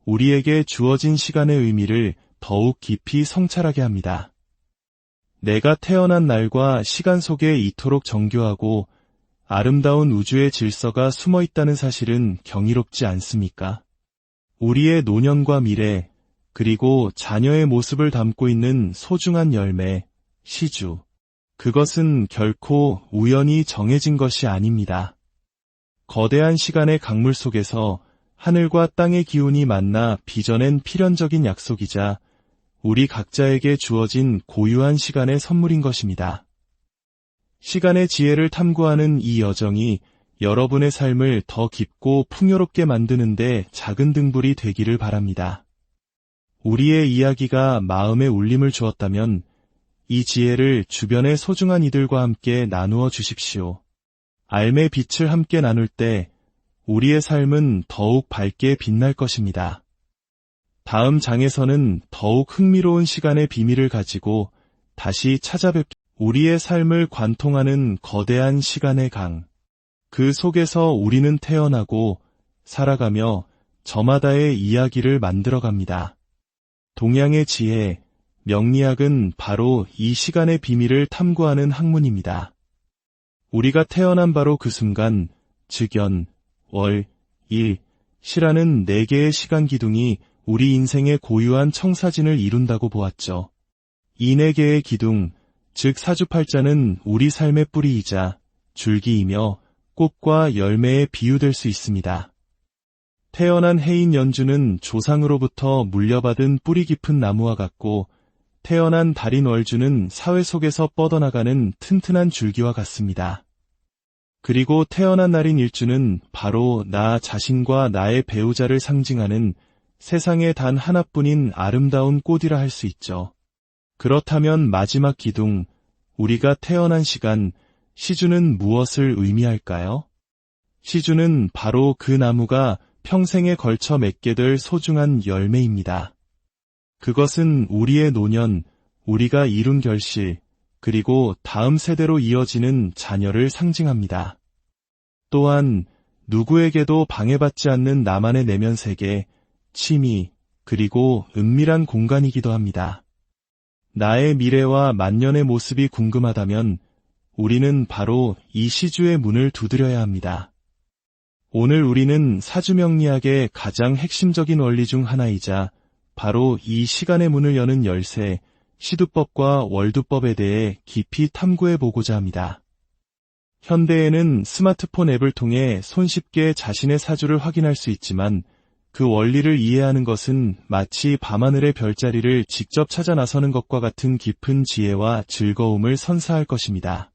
우리에게 주어진 시간의 의미를 더욱 깊이 성찰하게 합니다. 내가 태어난 날과 시간 속에 이토록 정교하고 아름다운 우주의 질서가 숨어 있다는 사실은 경이롭지 않습니까? 우리의 노년과 미래, 그리고 자녀의 모습을 담고 있는 소중한 열매, 시주. 그것은 결코 우연히 정해진 것이 아닙니다. 거대한 시간의 강물 속에서 하늘과 땅의 기운이 만나 빚어낸 필연적인 약속이자 우리 각자에게 주어진 고유한 시간의 선물인 것입니다. 시간의 지혜를 탐구하는 이 여정이 여러분의 삶을 더 깊고 풍요롭게 만드는데 작은 등불이 되기를 바랍니다. 우리의 이야기가 마음에 울림을 주었다면 이 지혜를 주변의 소중한 이들과 함께 나누어 주십시오. 삶의 빛을 함께 나눌 때 우리의 삶은 더욱 밝게 빛날 것입니다. 다음 장에서는 더욱 흥미로운 시간의 비밀을 가지고 다시 우리의 삶을 관통하는 거대한 시간의 강. 그 속에서 우리는 태어나고 살아가며 저마다의 이야기를 만들어갑니다. 동양의 지혜, 명리학은 바로 이 시간의 비밀을 탐구하는 학문입니다. 우리가 태어난 바로 그 순간, 즉연, 월, 일, 시라는 4개의 시간 기둥이 우리 인생의 고유한 청사진을 이룬다고 보았죠. 이 4개의 기둥, 즉 사주팔자는 우리 삶의 뿌리이자 줄기이며 꽃과 열매에 비유될 수 있습니다. 태어난 해인 연주는 조상으로부터 물려받은 뿌리 깊은 나무와 같고 태어난 달인 월주는 사회 속에서 뻗어나가는 튼튼한 줄기와 같습니다. 그리고 태어난 날인 일주는 바로 나 자신과 나의 배우자를 상징하는 세상에 단 하나뿐인 아름다운 꽃이라 할 수 있죠. 그렇다면 마지막 기둥, 우리가 태어난 시간, 시주는 무엇을 의미할까요? 시주는 바로 그 나무가 평생에 걸쳐 맺게 될 소중한 열매입니다. 그것은 우리의 노년, 우리가 이룬 결실, 그리고 다음 세대로 이어지는 자녀를 상징합니다. 또한 누구에게도 방해받지 않는 나만의 내면 세계, 취미, 그리고 은밀한 공간이기도 합니다. 나의 미래와 만년의 모습이 궁금하다면 우리는 바로 이 시주의 문을 두드려야 합니다. 오늘 우리는 사주명리학의 가장 핵심적인 원리 중 하나이자 바로 이 시간의 문을 여는 열쇠, 시두법과 월두법에 대해 깊이 탐구해 보고자 합니다. 현대에는 스마트폰 앱을 통해 손쉽게 자신의 사주를 확인할 수 있지만 그 원리를 이해하는 것은 마치 밤하늘의 별자리를 직접 찾아 나서는 것과 같은 깊은 지혜와 즐거움을 선사할 것입니다.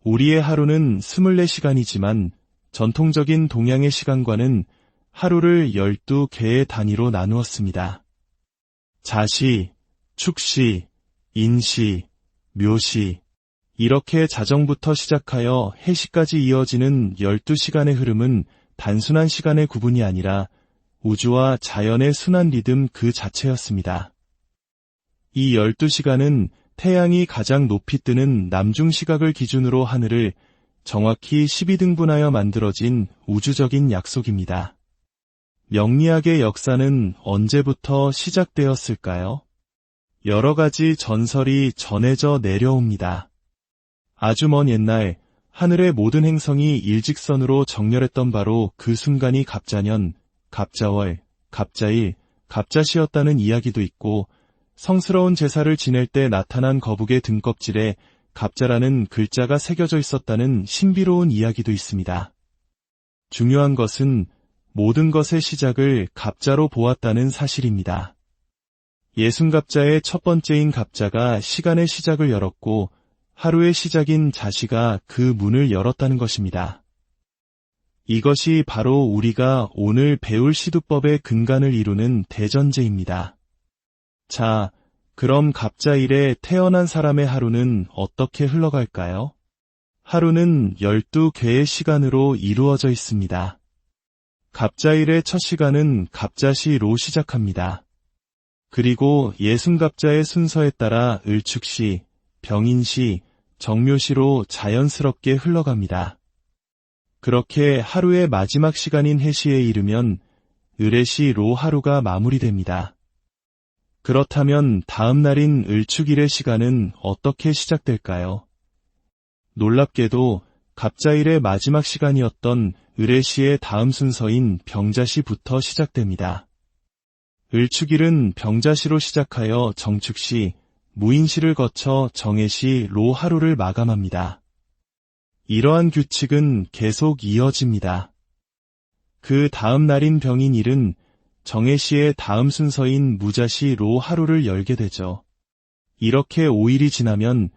우리의 하루는 24시간이지만 전통적인 동양의 시간과는 하루를 12개의 단위로 나누었습니다. 자시, 축시, 인시, 묘시, 이렇게 자정부터 시작하여 해시까지 이어지는 12시간의 흐름은 단순한 시간의 구분이 아니라 우주와 자연의 순환 리듬 그 자체였습니다. 이 12시간은 태양이 가장 높이 뜨는 남중 시각을 기준으로 하늘을 정확히 12등분하여 만들어진 우주적인 약속입니다. 명리학의 역사는 언제부터 시작되었을까요? 여러 가지 전설이 전해져 내려옵니다. 아주 먼 옛날 하늘의 모든 행성이 일직선으로 정렬했던 바로 그 순간이 갑자년, 갑자월, 갑자일, 갑자시였다는 이야기도 있고 성스러운 제사를 지낼 때 나타난 거북의 등껍질에 갑자라는 글자가 새겨져 있었다는 신비로운 이야기도 있습니다. 중요한 것은 모든 것의 시작을 갑자로 보았다는 사실입니다. 예순갑자의 첫 번째인 갑자가 시간의 시작을 열었고 하루의 시작인 자시가 그 문을 열었다는 것입니다. 이것이 바로 우리가 오늘 배울 시두법의 근간을 이루는 대전제입니다. 자, 그럼 갑자일에 태어난 사람의 하루는 어떻게 흘러갈까요? 하루는 12개의 시간으로 이루어져 있습니다. 갑자일의 첫 시간은 갑자시로 시작합니다. 그리고 예순갑자의 순서에 따라 을축시, 병인시, 정묘시로 자연스럽게 흘러갑니다. 그렇게 하루의 마지막 시간인 해시에 이르면 을해시로 하루가 마무리됩니다. 그렇다면 다음 날인 을축일의 시간은 어떻게 시작될까요? 놀랍게도 갑자일의 마지막 시간이었던 을해시의 다음 순서인 병자시부터 시작됩니다. 을축일은 병자시로 시작하여 정축시, 무인시를 거쳐 정해시로 하루를 마감합니다. 이러한 규칙은 계속 이어집니다. 그 다음 날인 병인일은 정해시의 다음 순서인 무자시로 하루를 열게 되죠. 이렇게 5일이 지나면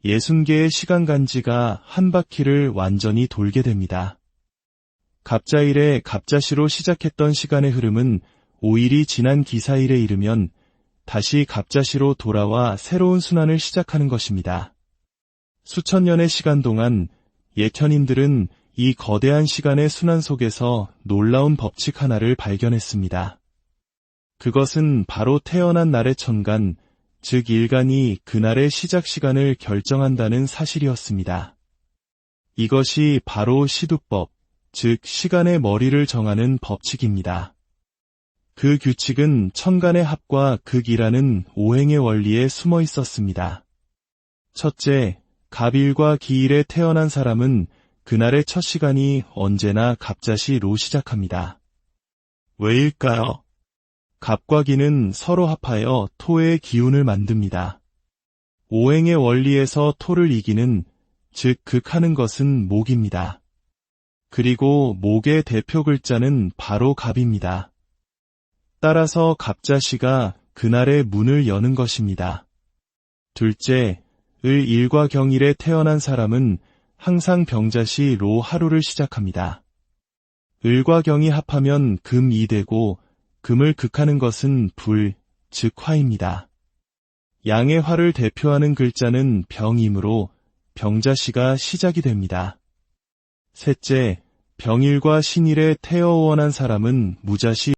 60개의 시간간지가 한 바퀴를 완전히 돌게 됩니다. 갑자일에 갑자시로 시작했던 시간의 흐름은 5일이 지난 기사일에 이르면 다시 갑자시로 돌아와 새로운 순환을 시작하는 것입니다. 수천 년의 시간 동안 예현인들은 이 거대한 시간의 순환 속에서 놀라운 법칙 하나를 발견했습니다. 그것은 바로 태어난 날의 천간, 즉 일간이 그날의 시작 시간을 결정한다는 사실이었습니다. 이것이 바로 시두법, 즉 시간의 머리를 정하는 법칙입니다. 그 규칙은 천간의 합과 극이라는 오행의 원리에 숨어 있었습니다. 첫째, 갑일과 기일에 태어난 사람은 그날의 첫 시간이 언제나 갑자시로 시작합니다. 왜일까요? 갑과 기는 서로 합하여 토의 기운을 만듭니다. 오행의 원리에서 토를 이기는, 즉 극하는 것은 목입니다. 그리고 목의 대표 글자는 바로 갑입니다. 따라서 갑자시가 그날의 문을 여는 것입니다. 둘째, 을일과 경일에 태어난 사람은 항상 병자시로 하루를 시작합니다. 을과 경이 합하면 금이 되고 금을 극하는 것은 불, 즉 화입니다. 양의 화를 대표하는 글자는 병이므로 병자시가 시작이 됩니다. 셋째, 병일과 신일에 태어원한 사람은 무자시